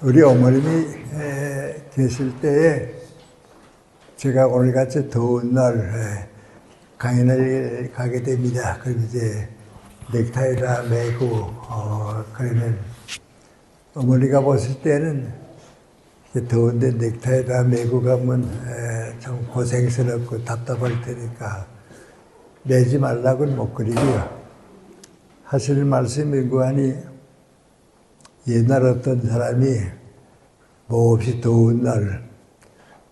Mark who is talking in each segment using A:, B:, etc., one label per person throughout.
A: 우리 어머님이 계실 때에 제가 오늘같이 더운 날 강연을 가게 됩니다. 그럼 이제 넥타이를 매고 그러면 어머니가 보실 때는 더운데 넥타이를 매고 가면 좀 고생스럽고 답답할 테니까 매지 말라고는 못 그리고요. 하실 말씀이 구하니 옛날 어떤 사람이 몹시 더운 날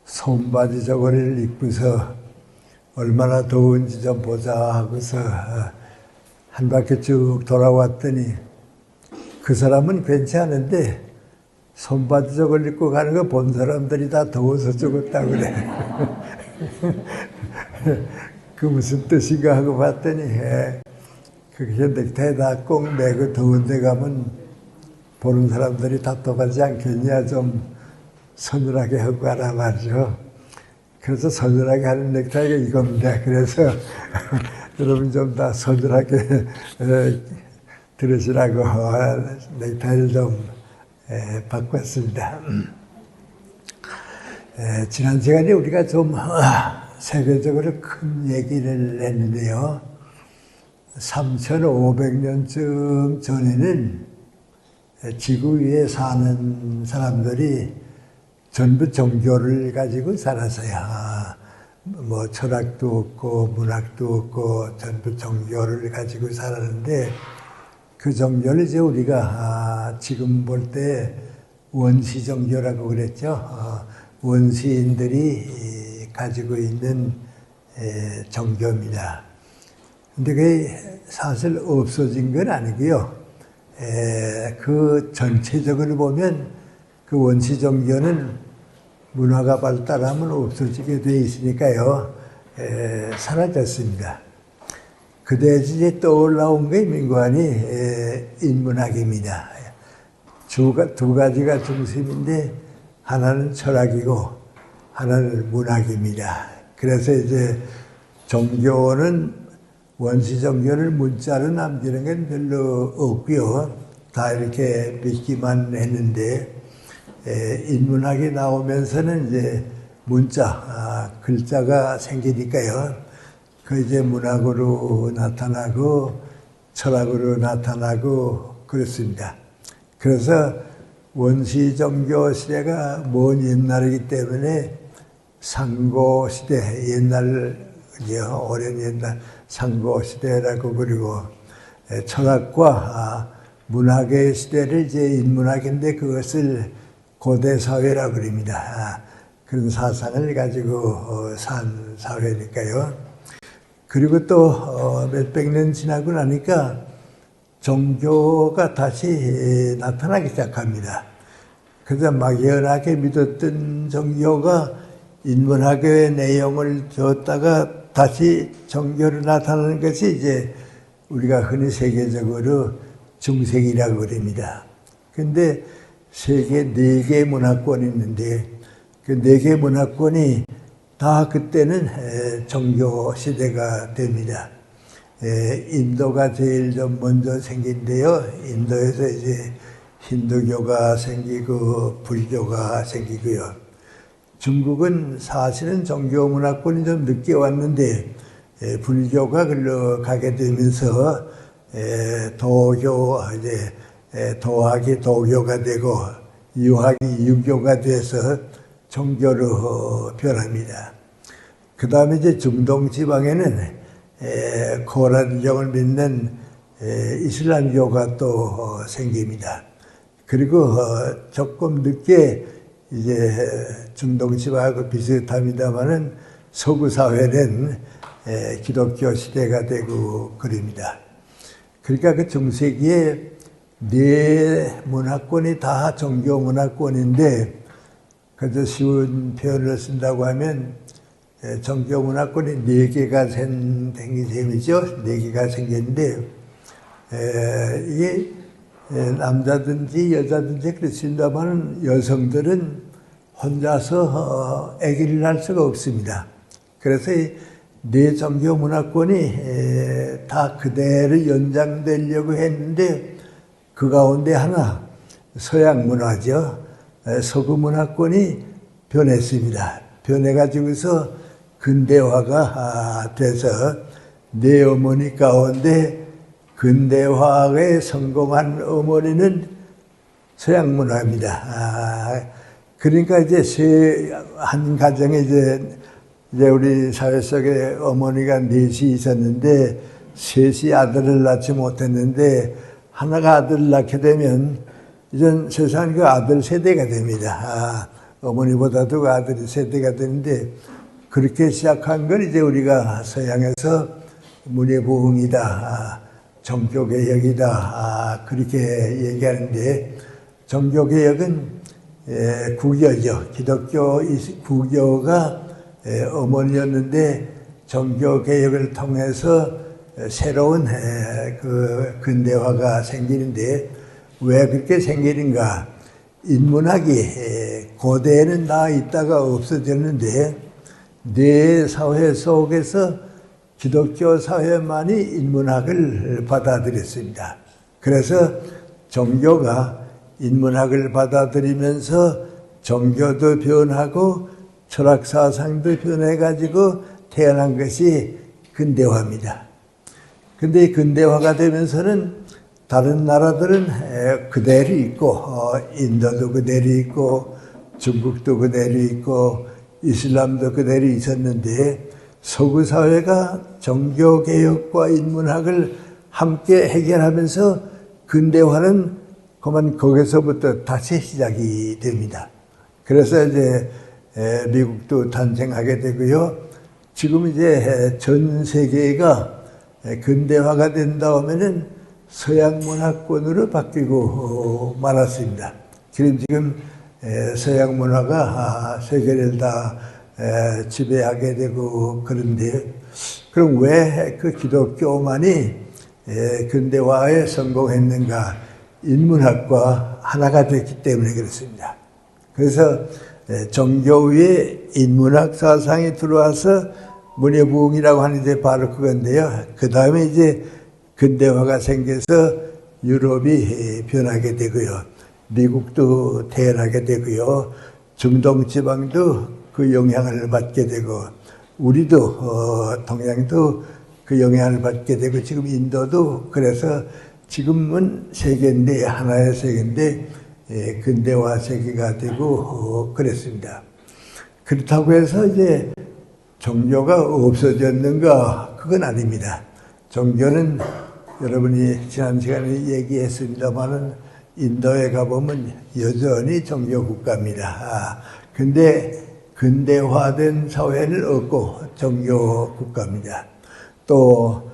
A: 손바지 저고리를 입고서 얼마나 더운지 좀 보자 하고서 한 바퀴 쭉 돌아왔더니 그 사람은 괜찮은데 손바지 저고리 입고 가는 거 본 사람들이 다 더워서 죽었다 그래. 그 무슨 뜻인가 하고 봤더니 그게 넥타이 다 꼭 매고 더운 데 가면 보는 사람들이 답답하지 않겠냐, 좀 서늘하게 하고 가라 말이죠. 그래서 서늘하게 하는 넥타이가 이겁니다. 그래서 여러분 좀 다 서늘하게 들으시라고 넥타이를 좀 바꿨습니다. 지난 시간에 우리가 좀 세계적으로 큰 얘기를 했는데요. 3,500년쯤 전에는 지구 위에 사는 사람들이 전부 종교를 가지고 살았어요. 뭐 철학도 없고 문학도 없고 전부 종교를 가지고 살았는데 그 종교를 이제 우리가 지금 볼 때 원시 종교라고 그랬죠. 원시인들이 가지고 있는 종교입니다. 근데 그게 사실 없어진 건 아니고요. 그 전체적으로 보면 그 원시 종교는 문화가 발달하면 없어지게 돼 있으니까요. 사라졌습니다. 그때 이제 떠올라온 게 민관이 인문학입니다. 두 가지가 중심인데 하나는 철학이고 하나는 문학입니다. 그래서 이제 종교는 원시 종교를 문자로 남기는 건 별로 없고요. 다 이렇게 믿기만 했는데 인문학이 나오면서는 이제 문자, 글자가 생기니까요. 그 이제 문학으로 나타나고 철학으로 나타나고 그렇습니다. 그래서 원시 종교 시대가 먼 옛날이기 때문에 상고 시대, 옛날 오랜 옛날 상고 시대라고 그리고 철학과 문학의 시대를 이제 인문학인데 그것을 고대 사회라고 그럽니다. 그런 사상을 가지고 산 사회니까요. 그리고 또 몇백 년 지나고 나니까 종교가 다시 나타나기 시작합니다. 그래서 막연하게 믿었던 종교가 인문학의 내용을 줬다가 다시 종교로 나타나는 것이 이제 우리가 흔히 세계적으로 중세기라고 그럽니다. 근데 세계 4개 문화권이 있는데 그 4개 문화권이 다 그때는 종교 시대가 됩니다. 인도가 제일 좀 먼저 생긴데요. 인도에서 이제 힌두교가 생기고 불교가 생기고요. 중국은 사실은 종교 문화권이 좀 늦게 왔는데 불교가 글로 가게 되면서 도교 이제 도학이 도교가 되고 유학이 유교가 돼서 종교로 변합니다. 그 다음에 이제 중동 지방에는 코란경을 믿는 이슬람교가 또 생깁니다. 그리고 조금 늦게 이제 중동 지방하고 비슷합니다만은 서구 사회는 기독교 시대가 되고 그럽니다. 그러니까 그 중세기에 4 문화권이 다 종교 문화권인데 그저 쉬운 표현을 쓴다고 하면 종교 문화권이 4개가 생긴 셈이죠. 4개가 생겼는데 이게 남자든지 여자든지 그렇습니다만 여성들은 혼자서 아기를 낳을 수가 없습니다. 그래서 이 4 종교 문화권이 다 그대로 연장되려고 했는데 그 가운데 하나 서양 문화죠. 서구 문화권이 변했습니다. 변해가지고서 근대화가 돼서 내 어머니 가운데 근대화에 성공한 어머니는 서양 문화입니다. 그러니까 이제 한 가정에 이제 우리 사회 속에 어머니가 넷이 있었는데 셋이 아들을 낳지 못했는데 하나가 아들을 낳게 되면 이젠 세상 그 아들 세대가 됩니다. 어머니보다도 그 아들이 세대가 되는데 그렇게 시작한 걸 이제 우리가 서양에서 문예부흥이다, 정교개혁이다 그렇게 얘기하는데 정교개혁은 국교죠. 기독교 국교가 어머니였는데 정교개혁을 통해서 새로운 그 근대화가 생기는데 왜 그렇게 생기는가? 인문학이 고대에는 다 있다가 없어졌는데 내 사회 속에서 기독교 사회만이 인문학을 받아들였습니다. 그래서 종교가 인문학을 받아들이면서 종교도 변하고 철학사상도 변해가지고 태어난 것이 근대화입니다. 근데 이 근대화가 되면서는 다른 나라들은 그대로 있고 인도도 그대로 있고 중국도 그대로 있고 이슬람도 그대로 있었는데 서구 사회가 종교개혁과 인문학을 함께 해결하면서 근대화는 그만 거기서부터 다시 시작이 됩니다. 그래서 이제 미국도 탄생하게 되고요. 지금 이제 전 세계가 근대화가 된 다음에는 서양 문화권으로 바뀌고 말았습니다. 지금 서양 문화가 세계를 다 지배하게 되고 그런데 그럼 왜 그 기독교만이 근대화에 성공했는가? 인문학과 하나가 됐기 때문에 그렇습니다. 그래서 종교 위에 인문학 사상이 들어와서 문예부흥이라고 하는 게 바로 그건데요. 그 다음에 이제 근대화가 생겨서 유럽이 변하게 되고요. 미국도 태어나게 되고요. 중동 지방도 그 영향을 받게 되고 우리도 동양도 그 영향을 받게 되고 지금 인도도 그래서 지금은 세계인데 하나의 세계인데 근대화 세계가 되고 그랬습니다. 그렇다고 해서 이제 종교가 없어졌는가? 그건 아닙니다. 종교는 여러분이 지난 시간에 얘기했습니다만은 인도에 가보면 여전히 종교 국가입니다. 근데 근대화된 사회는 없고 종교 국가입니다. 또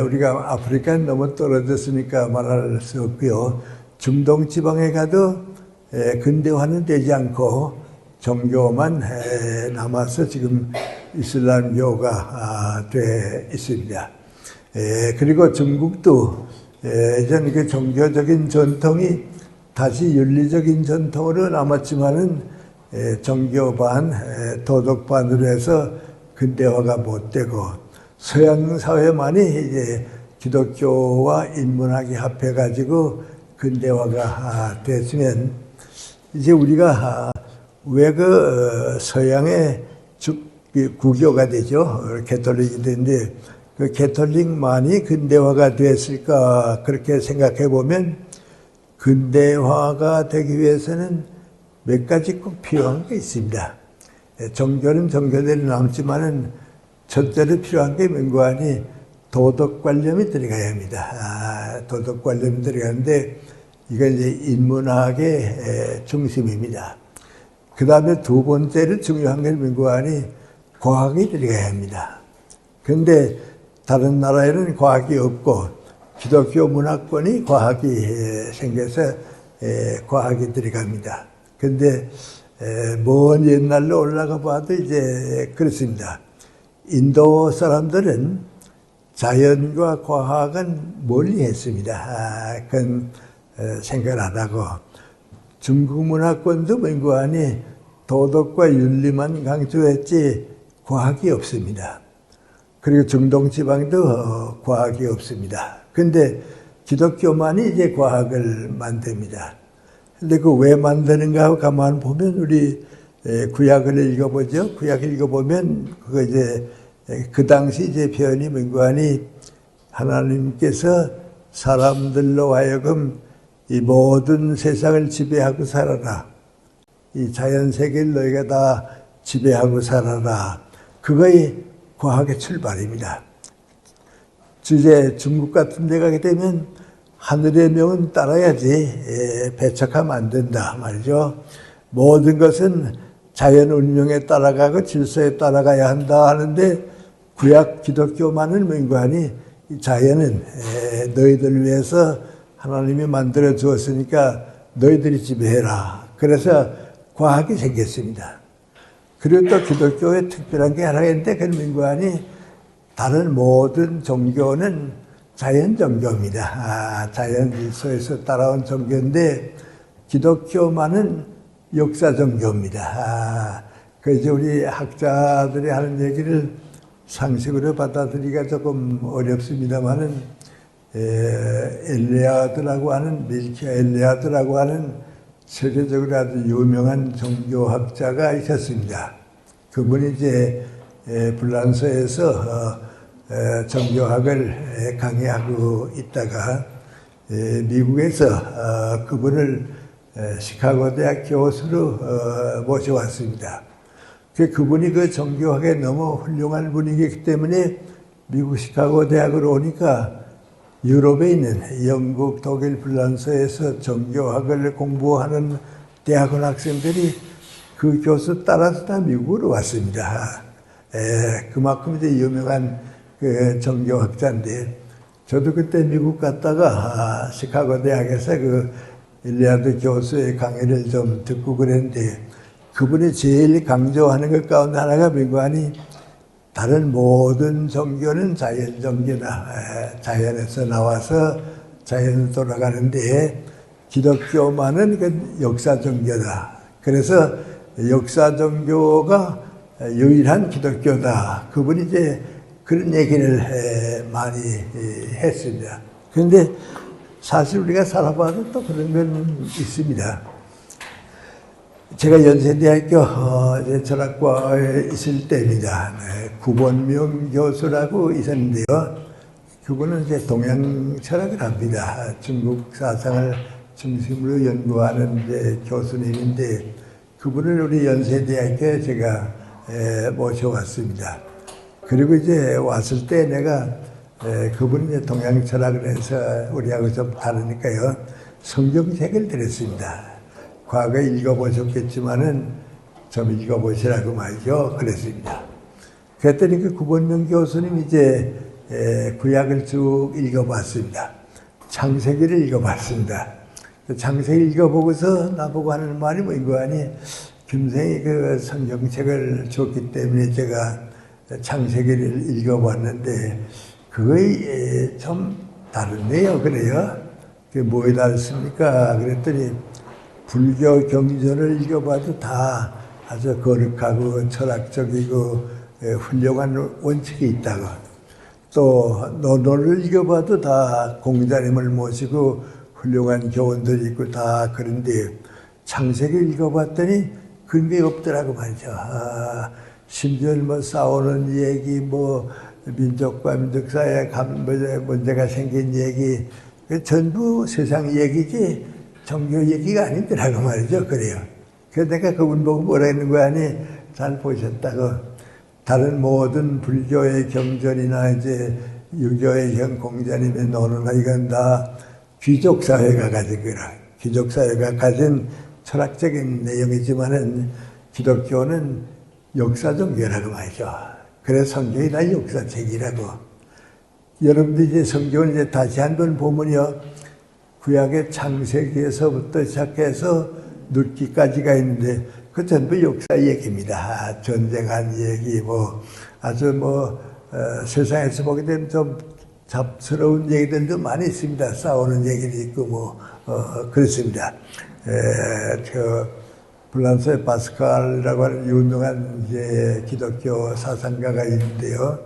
A: 우리가 아프리카는 너무 떨어졌으니까 말할 수 없고요. 중동 지방에 가도 근대화는 되지 않고 종교만 남아서 지금 이슬람교가 돼 있습니다. 그리고 중국도 예전 그 종교적인 전통이 다시 윤리적인 전통으로 남았지만은 종교반, 도덕반으로 해서 근대화가 못 되고 서양 사회만이 이제 기독교와 인문학이 합해가지고 근대화가 됐으면 이제 우리가 왜 그 서양의 국교가 되죠. 개톨릭이 되는데 그 개톨릭만이 근대화가 됐을까 그렇게 생각해 보면 근대화가 되기 위해서는 몇 가지 꼭 필요한 게 있습니다. 종교는 종교대로 남지만은 첫째로 필요한 게 명관이 도덕관념이 들어가야 합니다. 도덕관념이 들어가는데 이건 이제 인문학의 중심입니다. 그 다음에 두 번째로 중요한 게 명관이 과학이 들어가야 합니다. 그런데 다른 나라에는 과학이 없고 기독교 문화권이 과학이 생겨서 과학이 들어갑니다. 그런데 먼 옛날로 올라가 봐도 이제 그렇습니다. 인도 사람들은 자연과 과학은 멀리 했습니다. 그건 생각을 안 하고 중국 문화권도 명관이 도덕과 윤리만 강조했지 과학이 없습니다. 그리고 중동 지방도 과학이 없습니다. 근데 기독교만이 이제 과학을 만듭니다. 근데 그 왜 만드는가 하고 가만 보면 우리 구약을 읽어보죠. 구약을 읽어보면 그거 이제 그 당시 이제 변이 민관이 하나님께서 사람들로 하여금 이 모든 세상을 지배하고 살아라. 이 자연 세계를 너희가 다 지배하고 살아라. 그거의 과학의 출발입니다. 이제 중국 같은 데 가게 되면 하늘의 명은 따라야지 배척하면 안 된다 말이죠. 모든 것은 자연 운명에 따라가고 질서에 따라가야 한다 하는데 구약 기독교만을 맹구하니 이 자연은 너희들을 위해서 하나님이 만들어 주었으니까 너희들이 지배해라. 그래서 과학이 생겼습니다. 그리고 또 기독교에 특별한 게 하나 있는데 그걸 맹구하니 다른 모든 종교는 자연 종교입니다. 자연 질서에서 따라온 종교인데 기독교만은 역사 종교입니다. 그래서 우리 학자들이 하는 얘기를 상식으로 받아들이기가 조금 어렵습니다만은 엘리아드라고 하는 밀키아 엘리아드라고 하는 세계적으로 아주 유명한 종교학자가 있었습니다. 그분이 이제 불란서에서 종교학을 강의하고 있다가 미국에서 그분을 시카고 대학 교수로 모셔왔습니다. 그분이 그 종교학에 너무 훌륭한 분이기 때문에 미국 시카고 대학으로 오니까 유럽에 있는 영국, 독일, 불란서에서 종교학을 공부하는 대학원 학생들이 그 교수 따라서 다 미국으로 왔습니다. 그만큼 이제 유명한 그 종교학자인데, 저도 그때 미국 갔다가 시카고 대학에서 그 일리아드 교수의 강의를 좀 듣고 그랬는데, 그분이 제일 강조하는 것 가운데 하나가 민관이 다른 모든 종교는 자연 종교다. 자연에서 나와서 자연으로 돌아가는데 기독교만은 그 역사 종교다. 그래서 역사 종교가 유일한 기독교다. 그분이 이제 그런 얘기를 많이 했습니다. 그런데 사실 우리가 살아봐도 또 그런 건 있습니다. 제가 연세대학교 철학과에 있을 때입니다. 구본명 교수라고 있었는데요. 그분은 이제 동양 철학을 합니다. 중국 사상을 중심으로 연구하는 이제 교수님인데, 그분을 우리 연세대학교에 제가 모셔왔습니다. 그리고 이제 왔을 때 내가 그분이 이제 동양 철학을 해서 우리하고 좀 다르니까요, 성경책을 드렸습니다. 과거에 읽어보셨겠지만은 좀 읽어보시라고 말이죠. 그랬습니다. 그랬더니 그 구본명 교수님 이제 구약을 쭉 읽어봤습니다. 창세기를 읽어봤습니다. 창세기 읽어보고서 나보고 하는 말이 뭐인고 하니, 김생이 그 성경책을 줬기 때문에 제가 창세기를 읽어봤는데 그거에 좀 다르네요. 그래요. 그게 뭐에 다르습니까? 그랬더니 불교 경전을 읽어봐도 다 아주 거룩하고 철학적이고 훌륭한 원칙이 있다고, 또 논어를 읽어봐도 다 공자님을 모시고 훌륭한 교훈들이 있고 다 그런데 창세기 읽어봤더니 그런 게 없더라고 말이죠. 심지어 뭐 싸우는 얘기, 뭐 민족과 민족 사이에 문제가 생긴 얘기, 전부 세상 얘기지 종교 얘기가 아니더라고 말이죠. 그래요. 그래서 내가 그분 보고 뭐라 했는 거 아니, 잘 보셨다고. 다른 모든 불교의 경전이나 이제 유교의 공자님의 논어나 이건 다 귀족 사회가 가진 거라. 귀족 사회가 가진 철학적인 내용이지만은 기독교는 역사종교라고 말이죠. 그래서 성경이 다 역사책이라고. 여러분들 이제 성경을 이제 다시 한번 보면요, 구약의 창세기에서부터 시작해서 룻기까지가 있는데 그 전부 역사 얘기입니다. 전쟁한 얘기, 뭐 아주 세상에서 보게 되면 좀 잡스러운 얘기들도 많이 있습니다. 싸우는 얘기도 있고 그렇습니다. 불란서의 파스칼이라고 하는 유명한 이제 기독교 사상가가 있는데요.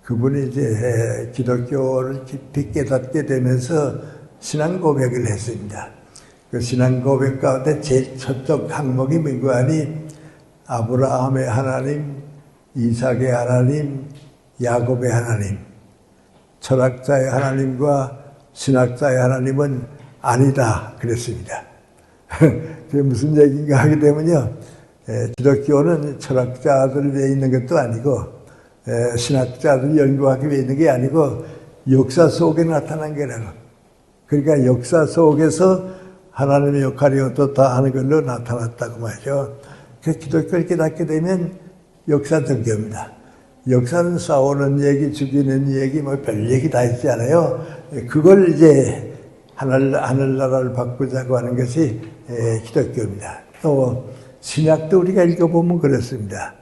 A: 그분이 이제 기독교를 깊이 깨닫게 되면서 신앙 고백을 했습니다. 그 신앙 고백 가운데 제일 첫째 항목이 뭔가 하니 아브라함의 하나님, 이삭의 하나님, 야곱의 하나님, 철학자의 하나님과 신학자의 하나님은 아니다 그랬습니다. 그게 무슨 얘기인가 하게 되면요, 기독교는 철학자들을 위해 있는 것도 아니고 신학자들 연구하기 위해 있는 게 아니고 역사 속에 나타난 거라고. 그러니까 역사 속에서 하나님의 역할이 어떻다 하는 걸로 나타났다고 말이죠. 그래서 기독교를 깨닫게 되면 역사 종교입니다. 역사는 싸우는 얘기, 죽이는 얘기, 뭐 별 얘기 다 있지 않아요. 그걸 이제 하늘나라를 바꾸자고 하는 것이 기독교입니다. 또 신약도 우리가 읽어보면 그렇습니다.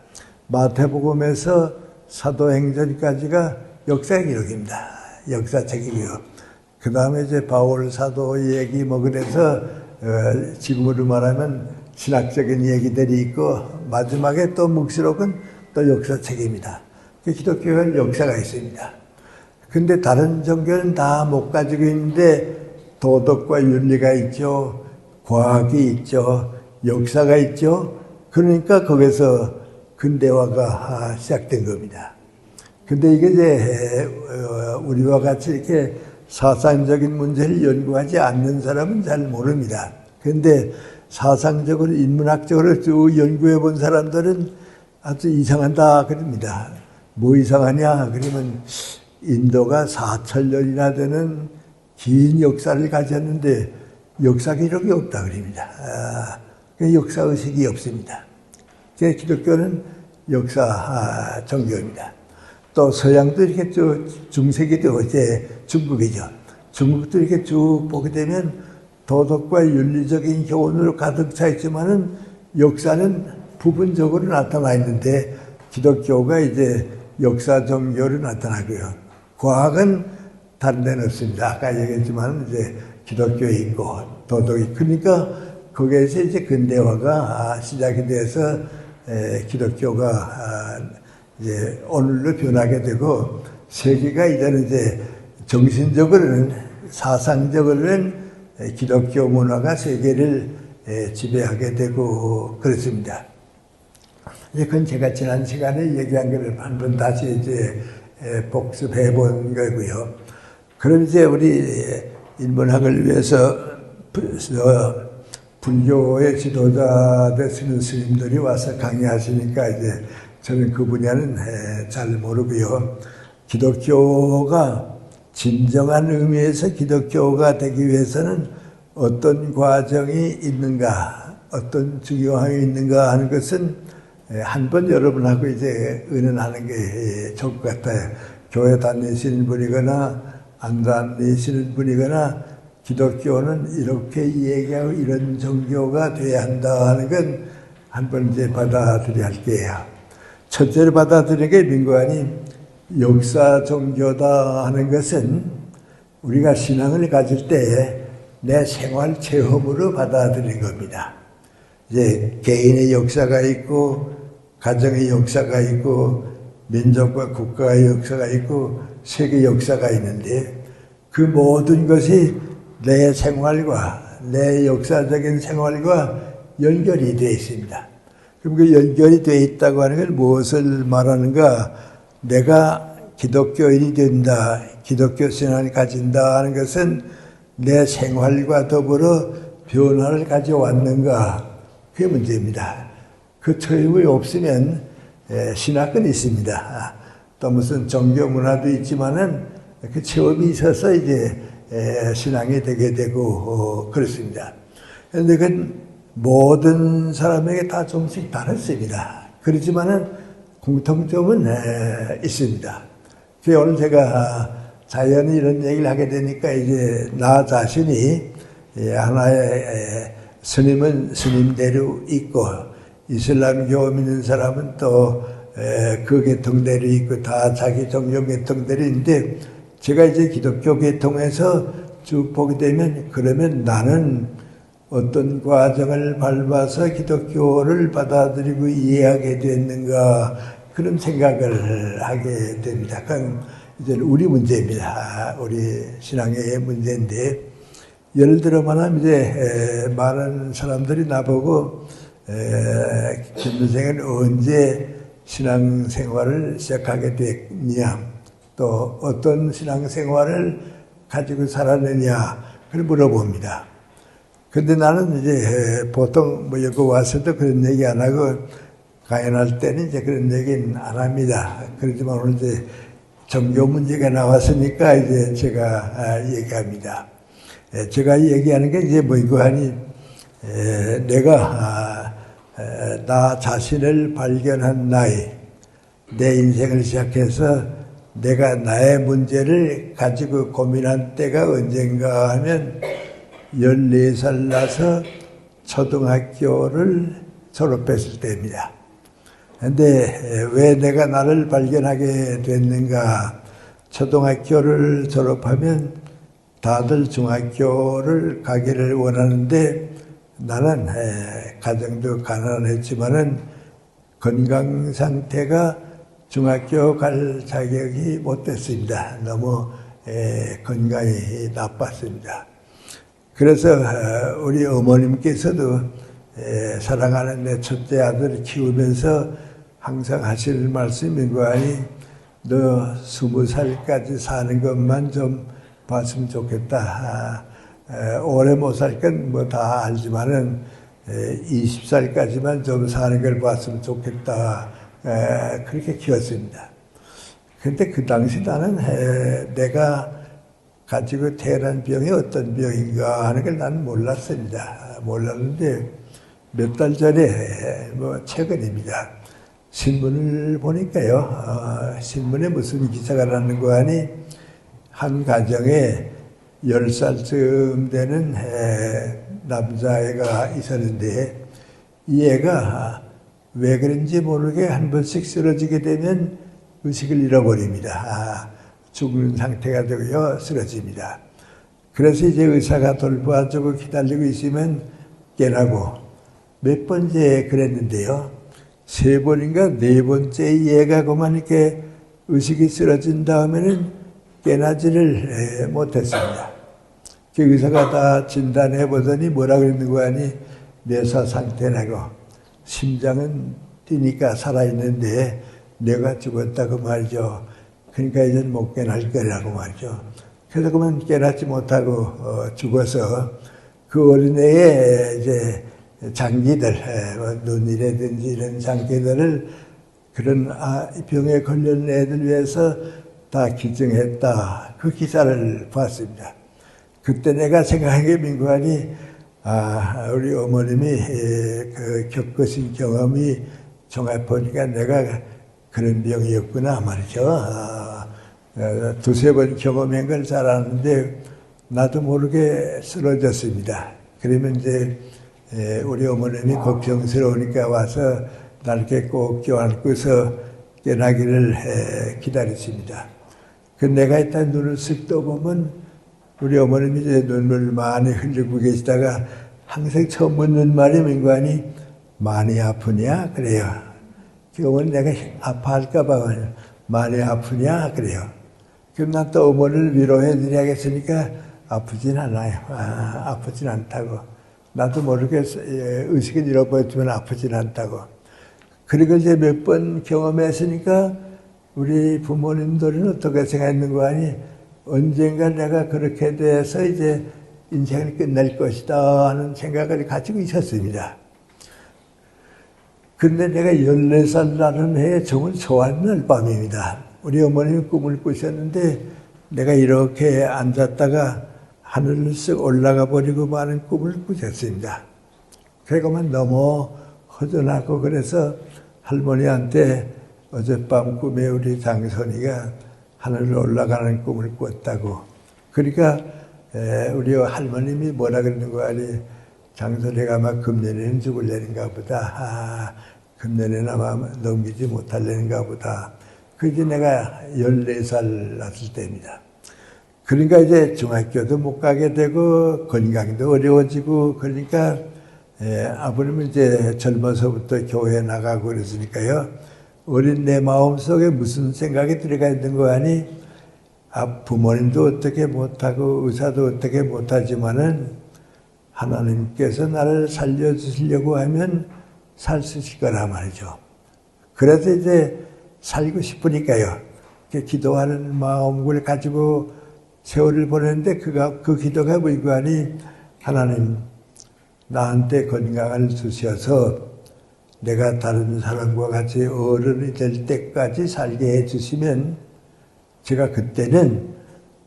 A: 마태복음에서 사도행전까지가 역사의 기록입니다. 역사책이고요. 그 다음에 이제 바울 사도 얘기 뭐 그래서 지금으로 말하면 신학적인 얘기들이 있고 마지막에 또 묵시록은 또 역사책입니다. 기독교는 역사가 있습니다. 근데 다른 종교는 다 못 가지고 있는데 도덕과 윤리가 있죠. 과학이 있죠. 역사가 있죠. 그러니까 거기서 근대화가 시작된 겁니다. 근데 이게 이제 우리와 같이 이렇게 사상적인 문제를 연구하지 않는 사람은 잘 모릅니다. 그런데 사상적으로 인문학적으로 쭉 연구해 본 사람들은 아주 이상하다 그럽니다. 뭐 이상하냐 그러면 인도가 4,000년이나 되는 긴 역사를 가졌는데 역사 기록이 없다 그럽니다. 역사 의식이 없습니다. 기독교는 역사 종교입니다. 또 서양도 이렇게 쭉 중세기도 이제 중국이죠. 중국도 이렇게 쭉 보게 되면 도덕과 윤리적인 교훈으로 가득 차 있지만은 역사는 부분적으로 나타나 있는데 기독교가 이제 역사 종교로 나타나고요. 과학은 다른 데는 없습니다. 아까 얘기했지만 이제 기독교에 있고 도덕이 그러니까 거기에서 이제 근대화가 시작이 돼서 기독교가 이제 오늘로 변하게 되고 세계가 이제는 이제 정신적으로는 사상적으로는 기독교 문화가 세계를 지배하게 되고 그렇습니다. 그건 제가 지난 시간에 얘기한 걸 한번 다시 이제 복습해 본 거고요. 그럼 이제 우리 인문학을 위해서 불교의 지도자 되시는 스님들이 와서 강의하시니까 이제 저는 그 분야는 잘 모르고요. 기독교가 진정한 의미에서 기독교가 되기 위해서는 어떤 과정이 있는가, 어떤 중요함이 있는가 하는 것은 한번 여러분하고 이제 의논하는 게 좋을 것 같아요. 교회 다니시는 분이거나 안 다니시는 분이거나 기독교는 이렇게 얘기하고 이런 종교가 돼야 한다 하는 건 한번 이제 받아들여야 할게요. 첫째로 받아들이는 게 민관이 역사 종교다 하는 것은 우리가 신앙을 가질 때 내 생활 체험으로 받아들이는 겁니다. 이제 개인의 역사가 있고 가정의 역사가 있고 민족과 국가의 역사가 있고 세계 역사가 있는데 그 모든 것이 내 생활과 내 역사적인 생활과 연결이 되어 있습니다. 그럼 그 연결이 되어 있다고 하는 건 무엇을 말하는가? 내가 기독교인이 된다, 기독교 신앙을 가진다 하는 것은 내 생활과 더불어 변화를 가져왔는가? 그게 문제입니다. 그 체험이 없으면 신학은 있습니다. 또 무슨 종교 문화도 있지만은 그 체험이 있어서 이제 신앙이 되게 되고 그렇습니다. 그런데 그 모든 사람에게 다 조금씩 다릅니다. 그렇지만은 공통점은 있습니다. 그래서 오늘 제가 자연히 이런 얘기를 하게 되니까 이제 나 자신이 하나의 스님은 스님대로 있고 이슬람교 믿는 사람은 또 그 계통대로 있고 다 자기 종교 계통대로 있는데 제가 이제 기독교 계통에서 쭉 보게 되면 그러면 나는 어떤 과정을 밟아서 기독교를 받아들이고 이해하게 됐는가 그런 생각을 하게 됩니다. 그건 이제 우리 문제입니다. 우리 신앙의 문제인데 예를 들어 말하면 이제 많은 사람들이 나보고 김무생은 언제 신앙생활을 시작하게 됐냐, 또 어떤 신앙생활을 가지고 살았느냐 그걸 물어봅니다. 근데 나는 이제 보통 뭐 여기 와서도 그런 얘기 안 하고 강연할 때는 이제 그런 얘기는 안 합니다. 그렇지만 오늘 이제 종교 문제가 나왔으니까 이제 제가 얘기합니다. 제가 얘기하는 게 이제 뭐이고 하니, 내가 나 자신을 발견한 나이, 내 인생을 시작해서 내가 나의 문제를 가지고 고민한 때가 언젠가 하면 14살 나서 초등학교를 졸업했을 때입니다. 근데 왜 내가 나를 발견하게 됐는가? 초등학교를 졸업하면 다들 중학교를 가기를 원하는데 나는 가정도 가난했지만은 건강 상태가 중학교 갈 자격이 못 됐습니다. 너무 건강이 나빴습니다. 그래서 우리 어머님께서도 사랑하는 내 첫째 아들을 키우면서 항상 하실 말씀인 거 아니, 너 20살까지 사는 것만 좀 봤으면 좋겠다. 오래 못 살 건 뭐 다 알지만은 20살까지만 좀 사는 걸 봤으면 좋겠다. 그렇게 키웠습니다. 근데 그 당시 나는 내가 가지고 태어난 병이 어떤 병인가 하는 걸 나는 몰랐습니다. 몰랐는데 몇 달 전에, 뭐 최근입니다. 신문을 보니까요, 신문에 무슨 기사가 나는 거 아니, 한 가정에 10살쯤 되는 남자애가 있었는데, 이 애가 왜 그런지 모르게 한 번씩 쓰러지게 되면 의식을 잃어버립니다. 죽는 상태가 되고요, 쓰러집니다. 그래서 이제 의사가 돌봐주고 기다리고 있으면 깨나고, 몇 번째 그랬는데요, 3번인가 4번째 얘가 그만 이렇게 의식이 쓰러진 다음에는 깨나지를 못했습니다. 그 의사가 다 진단해 보더니 뭐라 그러는 거 아니, 뇌사 상태라고, 심장은 뛰니까 살아있는데 뇌가 죽었다고 말이죠. 그러니까 이제는 못 깨날 거라고 말이죠. 그래서 그만 깨닫지 못하고 죽어서 그 어린애의 이제 장기들, 눈이라든지 이런 장기들을 그런 병에 걸린 애들 위해서 다 기증했다. 그 기사를 봤습니다. 그때 내가 생각한 게 민구하니, 우리 어머님이 그 겪으신 경험이 종합해보니까 내가 그런 병이었구나 말이죠. 두세 번 경험한 걸 잘 아는데 나도 모르게 쓰러졌습니다. 그러면 이제 우리 어머님이 걱정스러우니까 와서 날 이렇게 꼭 껴안고서 깨나기를 기다렸습니다. 그 내가 일단 눈을 쓱 떠보면 우리 어머님이 이제 눈물 많이 흘리고 계시다가 항상 처음 묻는 말이 민관이 많이 아프냐 그래요. 그 어머니 내가 아파할까봐 많이 아프냐 그래요. 그럼 난 또 어머니를 위로해 드려야겠으니까 아프진 않아요. 아프진 않다고. 나도 모르게 의식은 잃어버렸지만 아프진 않다고. 그리고 이제 몇 번 경험했으니까 우리 부모님들은 어떻게 생각했는 거 아니? 언젠가 내가 그렇게 돼서 이제 인생을 끝낼 것이다 하는 생각을 가지고 있었습니다. 근데 내가 14살 나는 해에 정말 좋아하는 날 밤입니다. 우리 어머님이 꿈을 꾸셨는데 내가 이렇게 앉았다가 하늘을 쓱 올라가 버리고 마는 꿈을 꾸셨습니다. 그러고만 너무 허전하고 그래서 할머니한테 어젯밤 꿈에 우리 장선이가 하늘로 올라가는 꿈을 꿨다고. 그러니까 우리 할머님이 뭐라 그러는 거 아니, 장선이가 아마 금년에는 죽을래는가 보다. 금년에는 아마 넘기지 못할래는가 보다. 그게 내가 14살 났을 때입니다. 그러니까 이제 중학교도 못 가게 되고 건강도 어려워지고 그러니까 아버님은 이제 젊어서부터 교회 나가고 그랬으니까요. 어린 내 마음속에 무슨 생각이 들어가 있는 거 아니? 부모님도 어떻게 못하고 의사도 어떻게 못하지만은 하나님께서 나를 살려주시려고 하면 살 수 있을 거란 말이죠. 그래서 이제 살고 싶으니까요. 기도하는 마음을 가지고 세월을 보냈는데 그 기도가 무관히 하나님 나한테 건강을 주셔서 내가 다른 사람과 같이 어른이 될 때까지 살게 해주시면 제가 그때는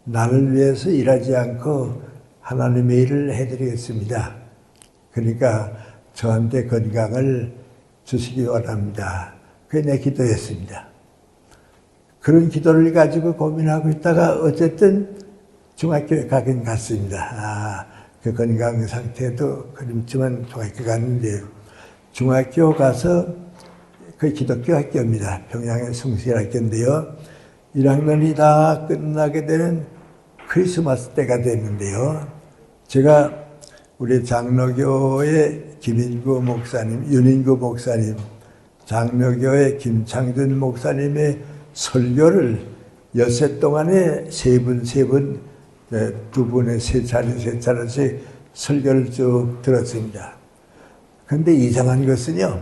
A: 나를 위해서 일하지 않고 하나님의 일을 해드리겠습니다. 그러니까 저한테 건강을 주시기 원합니다. 그게 내 기도였습니다. 그런 기도를 가지고 고민하고 있다가 어쨌든 중학교에 가긴 갔습니다. 그 건강 상태도 그렇지만 중학교 갔는데 중학교 가서 그 기독교 학교입니다. 평양의 숭실학교인데요. 1학년이 다 끝나게 되는 크리스마스 때가 됐는데요. 제가 우리 장로교의 김인구 목사님, 윤인구 목사님, 장로교의 김창준 목사님의 설교를 엿새 동안에 세 분, 두 분의 세 차례씩 설교를 쭉 들었습니다. 그런데 이상한 것은요,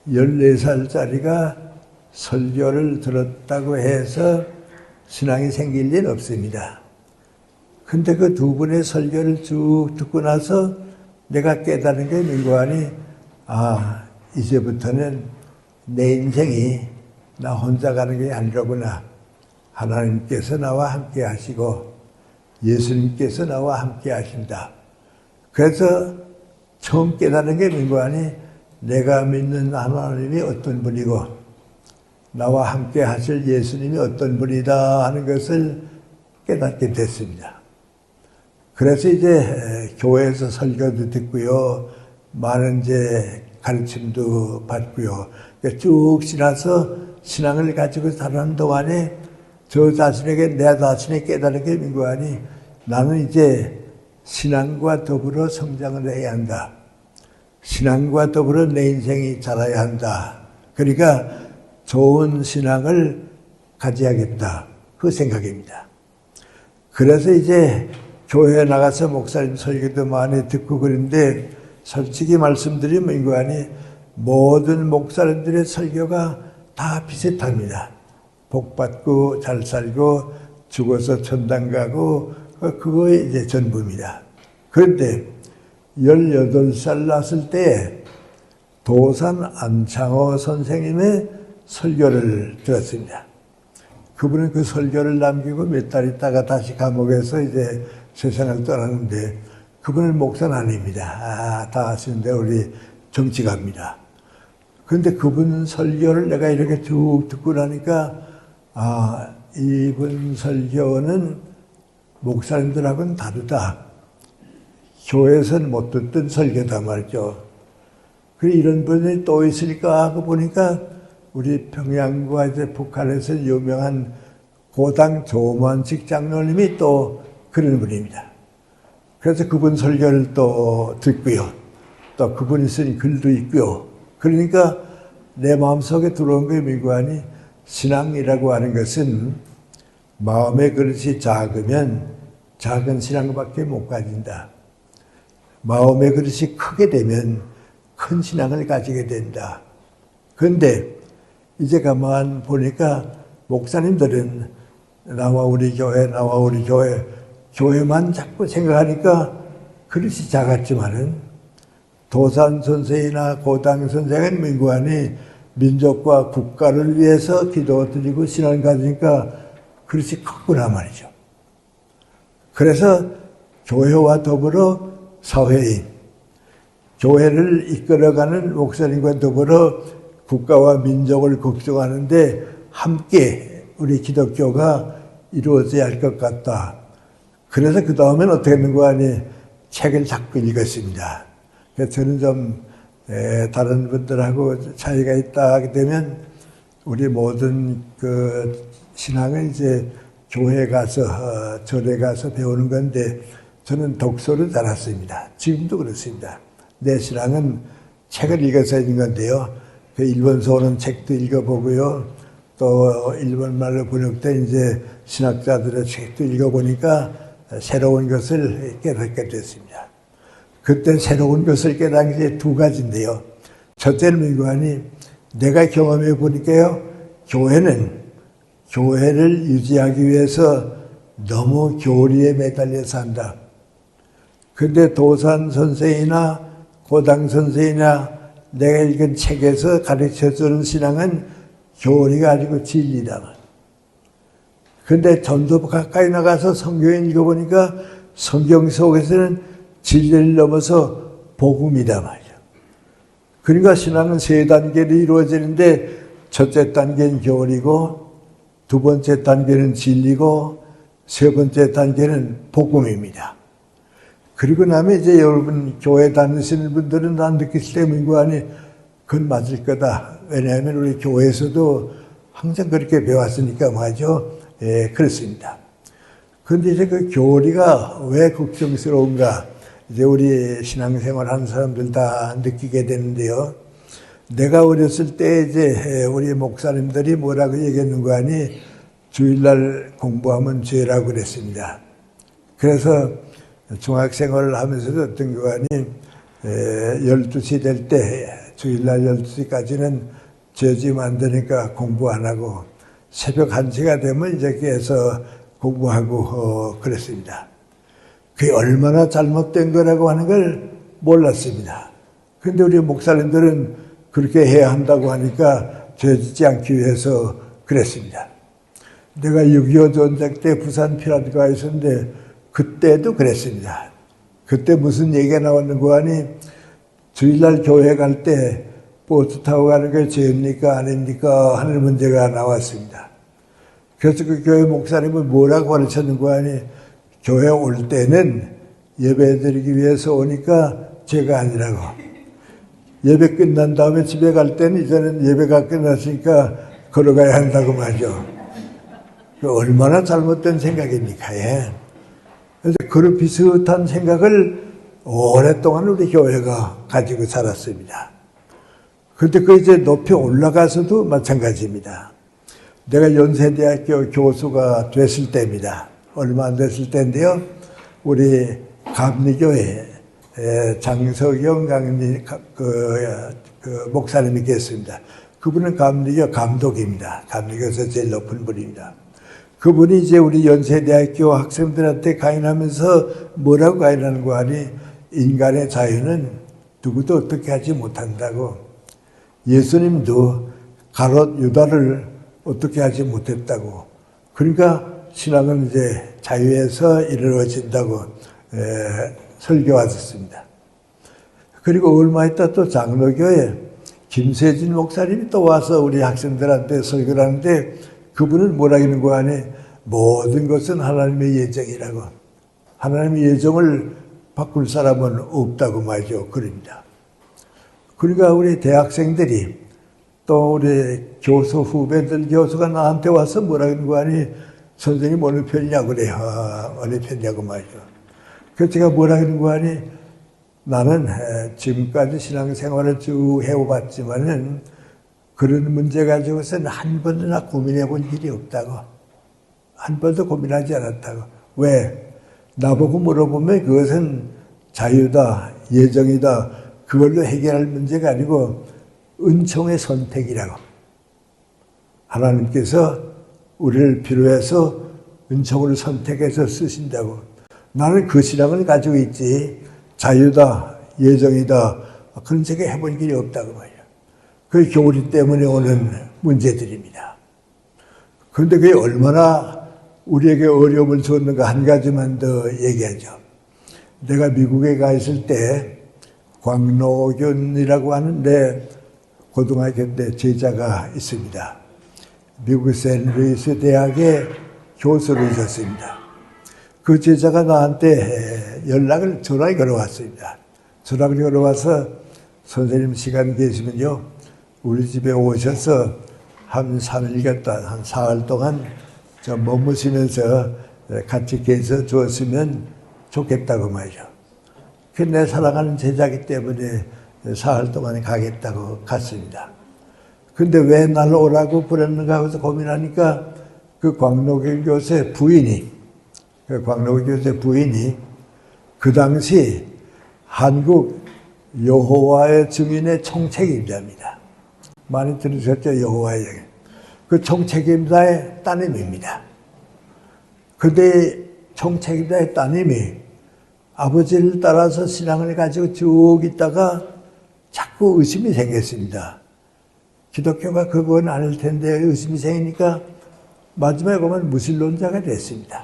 A: 14살짜리가 설교를 들었다고 해서 신앙이 생길 일 없습니다. 근데 그 두 분의 설교를 쭉 듣고 나서 내가 깨달은 게 민고하니, 이제부터는 내 인생이 나 혼자 가는 게 아니로구나. 하나님께서 나와 함께 하시고 예수님께서 나와 함께 하신다. 그래서 처음 깨달은 게 민고하니 내가 믿는 하나님이 어떤 분이고 나와 함께 하실 예수님이 어떤 분이다 하는 것을 깨닫게 됐습니다. 그래서 이제 교회에서 설교도 듣고요. 많은 이제 가르침도 받고요. 쭉 지나서 신앙을 가지고 살아가는 동안에 저 자신에게 내 자신이 깨달은 게 민고하니 나는 이제 신앙과 더불어 성장을 해야 한다. 신앙과 더불어 내 인생이 자라야 한다. 그러니까 좋은 신앙을 가져야겠다. 그 생각입니다. 그래서 이제 교회에 나가서 목사님 설교도 많이 듣고 그런데 솔직히 말씀드리면 민고하니 모든 목사님들의 설교가 다 비슷합니다. 복 받고 잘 살고 죽어서 천당 가고 그거 이제 전부입니다. 그런데 18살 났을 때 도산 안창호 선생님의 설교를 들었습니다. 그분은 그 설교를 남기고 몇 달 있다가 다시 감옥에서 이제 세상을 떠나는데 그분은 목사는 아닙니다. 다 아시는데 우리 정치가입니다. 그런데 그분 설교를 내가 이렇게 쭉 듣고 나니까 이분 설교는 목사님들하고는 다르다. 교회에서는 못 듣던 설교다 말이죠. 그래 이런 분이 또 있을까 하고 보니까 우리 평양과 이제 북한에서 유명한 고당 조만식 장로님이 또 그런 분입니다. 그래서 그분 설교를 또 듣고요. 또 그분이 쓴 글도 있고요. 그러니까 내 마음속에 들어온 게 민고하니 신앙이라고 하는 것은 마음의 그릇이 작으면 작은 신앙밖에 못 가진다. 마음의 그릇이 크게 되면 큰 신앙을 가지게 된다. 그런데 이제 가만 보니까 목사님들은 나와 우리 교회, 교회만 자꾸 생각하니까 그릇이 작았지만은 도산 선생이나 고당 선생은 민구하니 민족과 국가를 위해서 기도드리고 신앙을 가지니까 그릇이 컸구나 말이죠. 그래서 교회와 더불어 사회인, 교회를 이끌어가는 목사님과 더불어 국가와 민족을 걱정하는데 함께 우리 기독교가 이루어져야 할 것 같다. 그래서 그 다음엔 어떻게 했는가 하니 책을 자꾸 읽었습니다. 그래서 저는 좀 다른 분들하고 차이가 있다 하게 되면 우리 모든 그 신앙은 이제 교회 가서 절에 가서 배우는 건데 저는 독서를 잘했습니다. 지금도 그렇습니다. 내 신앙은 책을 읽어서 있는 건데요. 그 일본서 오는 책도 읽어보고요. 또 일본말로 번역된 이제 신학자들의 책도 읽어보니까 새로운 것을 깨닫게 됐습니다. 그때 새로운 것을 깨닫은 게 두 가지인데요. 첫째는 민관이 내가 경험해 보니까요, 교회를 유지하기 위해서 너무 교리에 매달려서 한다. 근데 도산 선생이나 고당 선생이나 내가 읽은 책에서 가르쳐주는 신앙은 교리가 아니고 진리다. 근데 좀 더 가까이 나가서 성경을 읽어보니까 성경 속에서는 진리를 넘어서 복음이다 말이야. 그러니까 신앙은 세 단계로 이루어지는데 첫째 단계는 교리고 두 번째 단계는 진리고 세 번째 단계는 복음입니다. 그리고 나면 이제 여러분 교회 다니시는 분들은 다 느끼실 때 민관이 그건 맞을 거다. 왜냐하면 우리 교회에서도 항상 그렇게 배웠으니까 말이죠. 예, 그렇습니다. 그런데 이제 그 교리가 왜 걱정스러운가? 이제 우리 신앙생활 하는 사람들 다 느끼게 되는데요. 내가 어렸을 때 이제 우리 목사님들이 뭐라고 얘기했는 거 아니? 주일날 공부하면 죄라고 그랬습니다. 그래서 중학생활을 하면서도 어떤 거 아니? 12시 될 때 주일날 12시까지는 죄지면 안 되니까 공부 안 하고 새벽 1시가 되면 이제 깨서 공부하고 그랬습니다. 그게 얼마나 잘못된 거라고 하는 걸 몰랐습니다. 그런데 우리 목사님들은 그렇게 해야 한다고 하니까 죄짓지 않기 위해서 그랬습니다. 내가 6.25 전쟁 때 부산 피난가에 있었는데 그때도 그랬습니다. 그때 무슨 얘기가 나왔는 거 아니? 주일날 교회 갈 때 버스 타고 가는 게 죄입니까 아닙니까 하는 문제가 나왔습니다. 그래서 그 교회 목사님은 뭐라고 가르쳤는 거 아니? 교회 올 때는 예배 드리기 위해서 오니까 죄가 아니라고. 예배 끝난 다음에 집에 갈 때는 이제는 예배가 끝났으니까 걸어가야 한다고 말이죠. 얼마나 잘못된 생각입니까? 예. 그래서 그런 비슷한 생각을 오랫동안 우리 교회가 가지고 살았습니다. 그런데 그 이제 높이 올라가서도 마찬가지입니다. 내가 연세대학교 교수가 됐을 때입니다. 얼마 안 됐을 때인데요. 우리 감리교회 장석영 목사님이 계십니다. 그분은 감리교 감독입니다. 감리교에서 제일 높은 분입니다. 그분이 이제 우리 연세대학교 학생들한테 강연하면서 뭐라고 강연하는 거 아니? 인간의 자유는 누구도 어떻게 하지 못한다고. 예수님도 가롯 유다를 어떻게 하지 못했다고. 그러니까 신앙은 이제 자유에서 이루어진다고 설교하셨습니다. 그리고 얼마 있다 또 장로교회 김세진 목사님이 또 와서 우리 학생들한테 설교를 하는데 그분은 뭐라 하는 거 아니? 모든 것은 하나님의 예정이라고. 하나님의 예정을 바꿀 사람은 없다고 말이죠. 그럽니다. 그러니까 우리 대학생들이 또 우리 교수 후배들 교수가 나한테 와서 뭐라 하는 거 아니? 선생님 어느 편이냐고 그래요. 어느 편이냐고 말이죠. 그래서 제가 뭐라 하는 거 아니? 나는 지금까지 신앙생활을 쭉 해오봤지만은 그런 문제 가지고서는 한 번이나 고민해 본 일이 없다고. 한 번도 고민하지 않았다고. 왜? 나보고 물어보면 그것은 자유다, 예정이다. 그걸로 해결할 문제가 아니고 은총의 선택이라고. 하나님께서 우리를 필요해서 은총을 선택해서 쓰신다고. 나는 그 신앙을 가지고 있지. 자유다, 예정이다. 그런 생각 해본 일이 없다고 말이야. 그 교리 때문에 오는 문제들입니다. 그런데 그게 얼마나 우리에게 어려움을 줬는가 한 가지만 더 얘기하죠. 내가 미국에 가 있을 때 광로균이라고 하는데 고등학교 때 제자가 있습니다. 미국 샌루이스 대학의 교수로 있었습니다. 그 제자가 나한테 전화를 걸어왔습니다. 전화를 걸어와서 선생님 시간 계시면요 우리 집에 오셔서 한 3일간 한 사흘 동안 저 머무시면서 같이 계셔 주었으면 좋겠다고 말이죠. 내 사랑하는 제자기 때문에 사흘 동안 가겠다고 갔습니다. 근데 왜 나를 오라고 부르는가 하면서 고민하니까 그 광록의 교세 부인이, 그 당시 한국 여호와의 증인의 총책임자입니다. 많이 들으셨죠? 여호와의 증인. 그 총책임자의 따님입니다. 근데 총책임자의 따님이 아버지를 따라서 신앙을 가지고 쭉 있다가 자꾸 의심이 생겼습니다. 기독교가 그건 아닐 텐데 의심이 생기니까 마지막에 보면 무신론자가 됐습니다.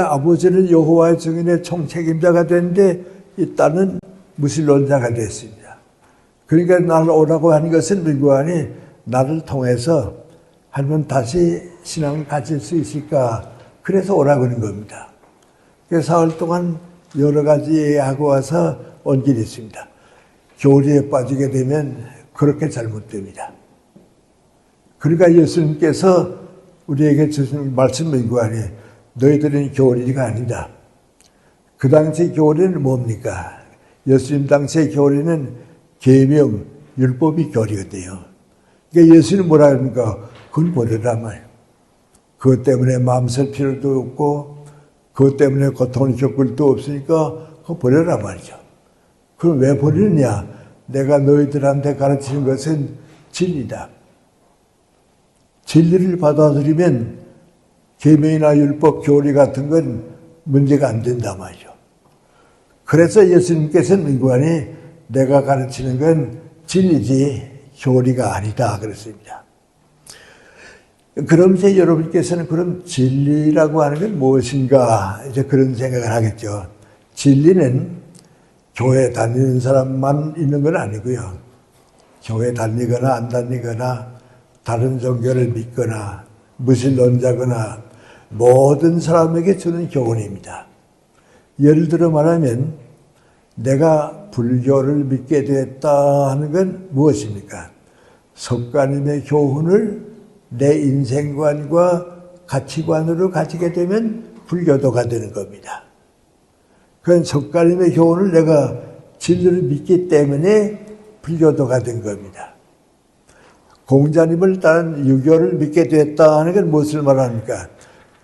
A: 아버지는 여호와의 증인의 총책임자가 됐는데 이 딸은 무신론자가 됐습니다. 그러니까 나를 오라고 하는 것은 민구안이 나를 통해서 한번 다시 신앙을 가질 수 있을까, 그래서 오라고 하는 겁니다. 그래서 사흘 동안 여러 가지 하고 와서 온 길이 있습니다. 교리에 빠지게 되면 그렇게 잘못됩니다. 그러니까 예수님께서 우리에게 주신 말씀 민구안이 너희들은 교리가 아니다. 그 당시 교리는 뭡니까? 예수님 당시의 교리는 계명, 율법이 교리였대요. 그러니까 예수님 뭐라 합니까? 그건 버려라 말이에요. 그것 때문에 마음 쓸 필요도 없고 그것 때문에 고통을 겪을 것도 없으니까 그거 버려라 말이죠. 그럼 왜 버리느냐? 내가 너희들한테 가르치는 것은 진리다. 진리를 받아들이면 계명이나 율법, 교리 같은 건 문제가 안 된다 말이죠. 그래서 예수님께서는 민구안이 내가 가르치는 건 진리지 교리가 아니다 그랬습니다. 그러면서 여러분께서는 그럼 진리라고 하는 건 무엇인가 이제 그런 생각을 하겠죠. 진리는 교회 다니는 사람만 있는 건 아니고요. 교회 다니거나 안 다니거나 다른 종교를 믿거나 무신론자거나 모든 사람에게 주는 교훈입니다. 예를 들어 말하면 내가 불교를 믿게 되었다 하는 건 무엇입니까? 석가님의 교훈을 내 인생관과 가치관으로 가지게 되면 불교도가 되는 겁니다. 그건 석가님의 교훈을 내가 진리를 믿기 때문에 불교도가 된 겁니다. 공자님을 따른 유교를 믿게 되었다 하는 건 무엇을 말합니까?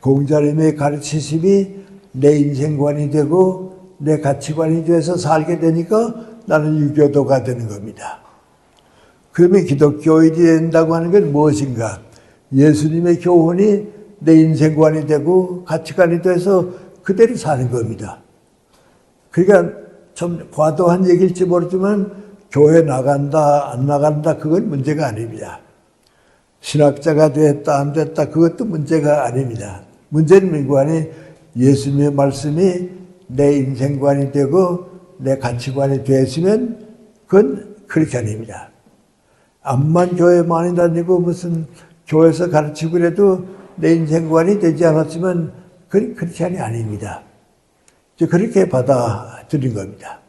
A: 공자님의 가르치심이 내 인생관이 되고 내 가치관이 돼서 살게 되니까 나는 유교도가 되는 겁니다. 그러면 기독교인이 된다고 하는 건 무엇인가? 예수님의 교훈이 내 인생관이 되고 가치관이 돼서 그대로 사는 겁니다. 그러니까 좀 과도한 얘기일지 모르지만 교회 나간다 안 나간다 그건 문제가 아닙니다. 신학자가 됐다 안 됐다 그것도 문제가 아닙니다. 문제는 민구안이 예수님의 말씀이 내 인생관이 되고 내 가치관이 되었으면 그건 크리스찬입니다. 암만 교회 많이 다니고 무슨 교회에서 가르치고 그래도 내 인생관이 되지 않았으면 그건 크리스찬이 아닙니다. 그렇게 받아들인 겁니다.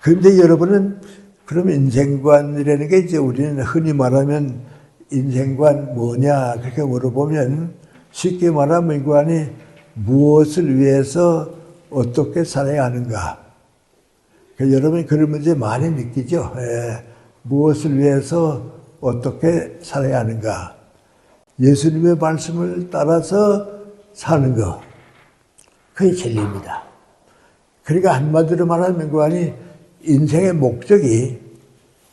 A: 그런데 여러분은 그럼 인생관이라는 게 이제 우리는 흔히 말하면 인생관 뭐냐 그렇게 물어보면 쉽게 말하면 민구안이 무엇을 위해서 어떻게 살아야 하는가. 여러분이 그런 문제 많이 느끼죠. 무엇을 위해서 어떻게 살아야 하는가. 예수님의 말씀을 따라서 사는 것. 그게 진리입니다. 그러니까 한마디로 말하면 민구안이 인생의 목적이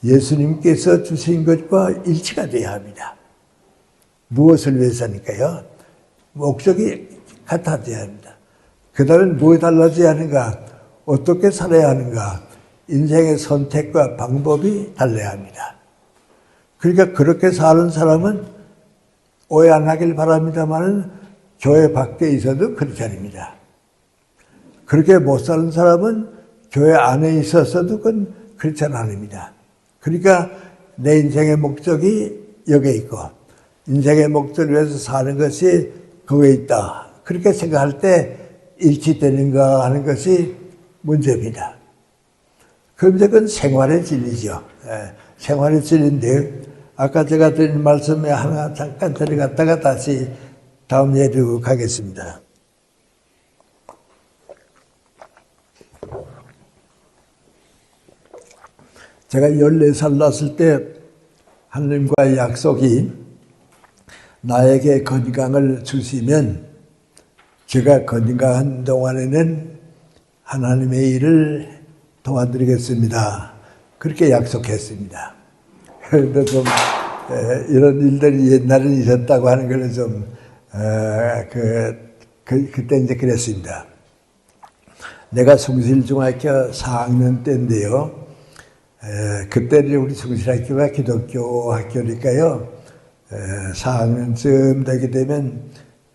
A: 예수님께서 주신 것과 일치가 되어야 합니다. 무엇을 위해서니까요? 목적이 같아져야 합니다. 그 다음에 무엇이 달라져야 하는가? 어떻게 살아야 하는가? 인생의 선택과 방법이 달라야 합니다. 그러니까 그렇게 사는 사람은 오해 안 하길 바랍니다만 교회 밖에 있어도 크리스찬입니다. 그렇게 못 사는 사람은 교회 안에 있었어도 그건 크리스찬 아닙니다. 그러니까 내 인생의 목적이 여기에 있고 인생의 목적을 위해서 사는 것이 거기에 있다. 그렇게 생각할 때 일치되는가 하는 것이 문제입니다. 그럼 그건 생활의 진리죠. 생활의 진리인데 아까 제가 드린 말씀에 하나 잠깐 들어갔다가 다시 다음 예로 가겠습니다. 제가 14살 났을 때 하나님과의 약속이 나에게 건강을 주시면 제가 건강한 동안에는 하나님의 일을 도와드리겠습니다. 그렇게 약속했습니다. 그런데 좀 이런 일들이 옛날에 있었다고 하는 것은 좀 그때 이제 그랬습니다. 내가 숭실중학교 4학년 때인데요. 그때 우리 숭실학교가 기독교 학교니까요. 4학년쯤 되게 되면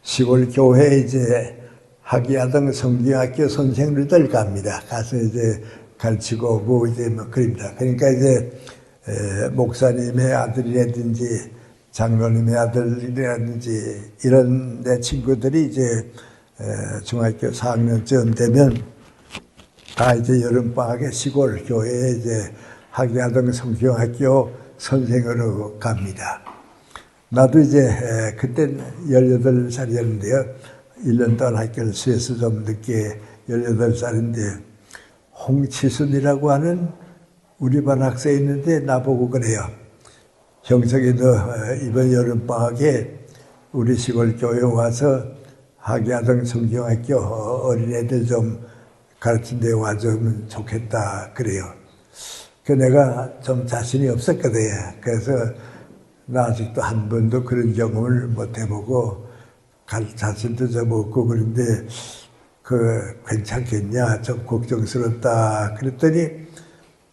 A: 시골 교회에 이제 학예아동 성경학교 선생님들 갑니다. 가서 이제 가르치고 오고 이제 뭐 그럽니다. 그러니까 이제 목사님의 아들이라든지 장로님의 아들이라든지 이런 내 친구들이 이제 중학교 4학년쯤 되면 다 이제 여름방학에 시골 교회에 이제 학예아동 성경학교 선생으로 갑니다. 나도 이제 그때 18살이었는데요. 1년 동안 학교를 수에서 좀 늦게 18살인데 홍치순이라고 하는 우리 반 학생이 있는데 나보고 그래요. 형석이 너 이번 여름방학에 우리 시골 교회 와서 학예아동 성경학교 어린애들 좀 가르친 데 와주면 좋겠다 그래요. 그 내가 좀 자신이 없었거든. 그래서 나 아직도 한 번도 그런 경험을 못 해보고 갈 자신도 좀 없고 그런데 괜찮겠냐 좀 걱정스럽다 그랬더니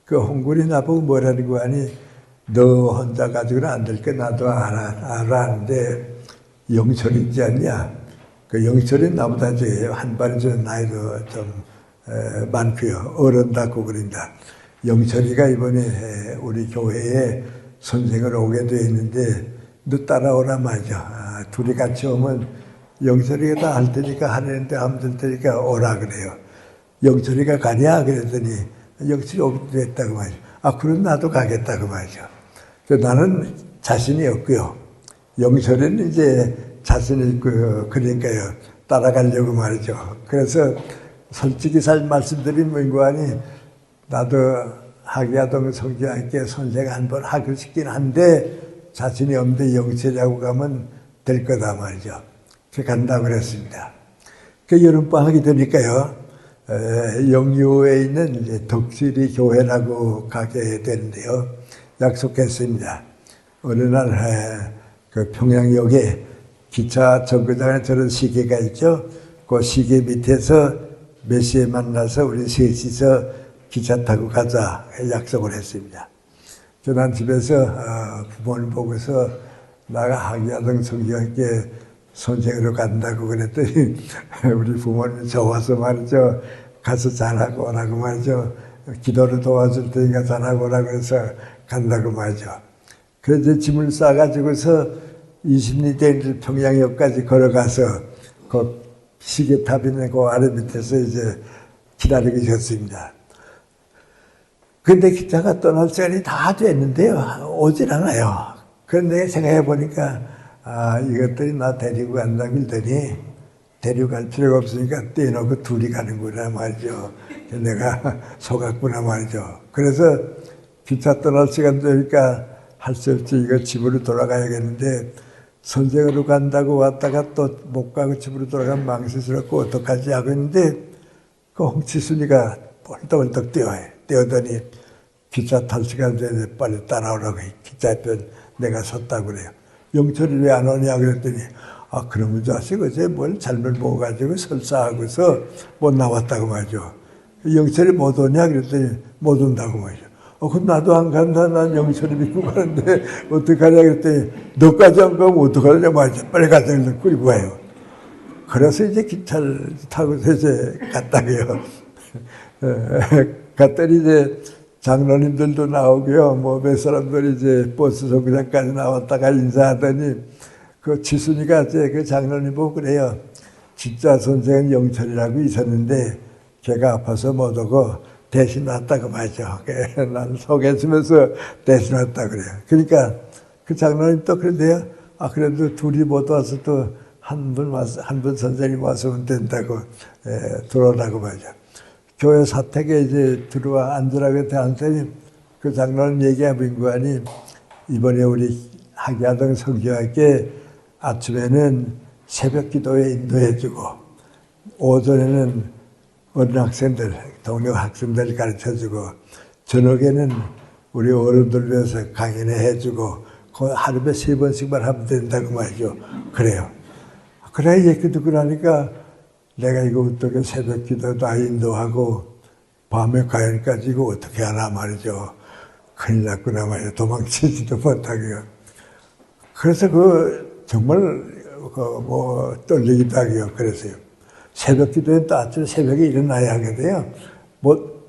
A: 그 홍군이 나보고 뭐라는 거 아니 너 혼자 가지고는 안 될 거 나도 알았는데 영철이 있지 않냐. 그 영철이 나보다 이제 한 발 전 나이도 좀 많고요. 어른다고 그런다. 영철이가 이번에 우리 교회에 선생으로 오게 되어 있는데 너 따라오라 말이죠. 둘이 같이 오면 영철이가 다 할 테니까 하는데 하면 될 테니까 오라 그래요. 영철이가 가냐 그랬더니 영철이 오기로 했다고 말이죠. 그럼 나도 가겠다고 말이죠. 나는 자신이 없고요. 영철이는 이제 자신이 있고요. 그러니까요. 따라가려고 말이죠. 그래서 솔직히 말씀드리면 뭐하니 나도 학예아동 성경학교 선생 한번 하고 싶긴 한데 자신이 없는데 영철이하고 가면 될 거다 말이죠. 그 간다고 그랬습니다. 그 여름방학이 되니까요. 영유에 있는 이제 덕실이 교회라고 가게 되는데요. 약속했습니다. 어느 날 그 평양역에 기차 정거장에 저런 시계가 있죠. 그 시계 밑에서 몇 시에 만나서 우리 셋이서 기차 타고 가자 약속을 했습니다. 저는 집에서 부모님 보고서 나가 학예아동 성경학교 선생으로 간다고 그랬더니 우리 부모님이 좋아서 말이죠. 가서 잘하고 오라고 말이죠. 기도를 도와줄 테니까 잘하고 오라고 해서 간다고 말이죠. 그래서 짐을 싸가지고서 20리터 평양역까지 걸어가서 그 시계탑 있는 그 아래 밑에서 이제 기다리고 있었습니다. 근데 기차가 떠날 시간이 다 됐는데요. 오질 않아요. 그런데 생각해 보니까 이것들이 나 데리고 간다고 했더니 데리고 갈 필요가 없으니까 떼놓고 둘이 가는구나 말이죠. 내가 속았구나 말이죠. 그래서 기차 떠날 시간 되니까 할 수 없이 이거 집으로 돌아가야겠는데 선생으로 간다고 왔다가 또 못 가고 집으로 돌아가면 망신스럽고 어떡하지 하고 있는데 그 홍치순이가 벌떡벌떡 뛰어더니 기차 탈 시간 전에 빨리 따라오라고 기차 앞에 내가 섰다고 그래요. 영철이 왜 안 오냐 그랬더니 그러면 자식 어제 뭘 잘못 먹어가지고 설사하고서 못 나왔다고 말이죠. 영철이 못 오냐 그랬더니 못 온다고 말이죠. 그럼 나도 안 간다. 난 영철이 믿고 가는데 어떡하냐 그랬더니 너까지 안 가면 어떡하냐 말이죠. 빨리 가자 그래서 끌고 가요. 그래서 이제 기차를 타고서 이제 갔다고요. 갔더니 이제 장로님들도 나오고요. 뭐 몇 사람들이 이제 버스 정류장까지 나왔다가 인사하더니 그 지순이가 이제 그 장로님 보고 그래요. 진짜 선생은 영철이라고 있었는데 걔가 아파서 못 오고 대신 왔다고 말이죠. 난 속에서면서 대신 왔다 그래요. 그러니까 그 장로님 또 그런데요. 그래도 둘이 못 와서 또 한 분 선생님 와서면 된다고 들어오라고 말이죠. 교회 사택에 이제 들어와 앉으라고 했더니 그 장로님 얘기하는 거 아니 이번에 우리 학야동 성교학에 아침에는 새벽 기도에 인도해주고 오전에는 어린 학생들, 동료 학생들 가르쳐주고 저녁에는 우리 어른들 위해서 강연을 해주고 그 하루에 3번씩만 하면 된다고 말이죠. 그래요. 그래 얘기 듣고 나니까 내가 이거 어떻게 새벽 기도 다 인도하고 밤에 강연까지 이거 어떻게 하나 말이죠. 큰일 났구나 말이죠. 도망치지도 못하고요. 그래서 정말 떨리기도 하고요. 그래서요. 새벽 기도에 또 아침 새벽에 일어나야 하거든요.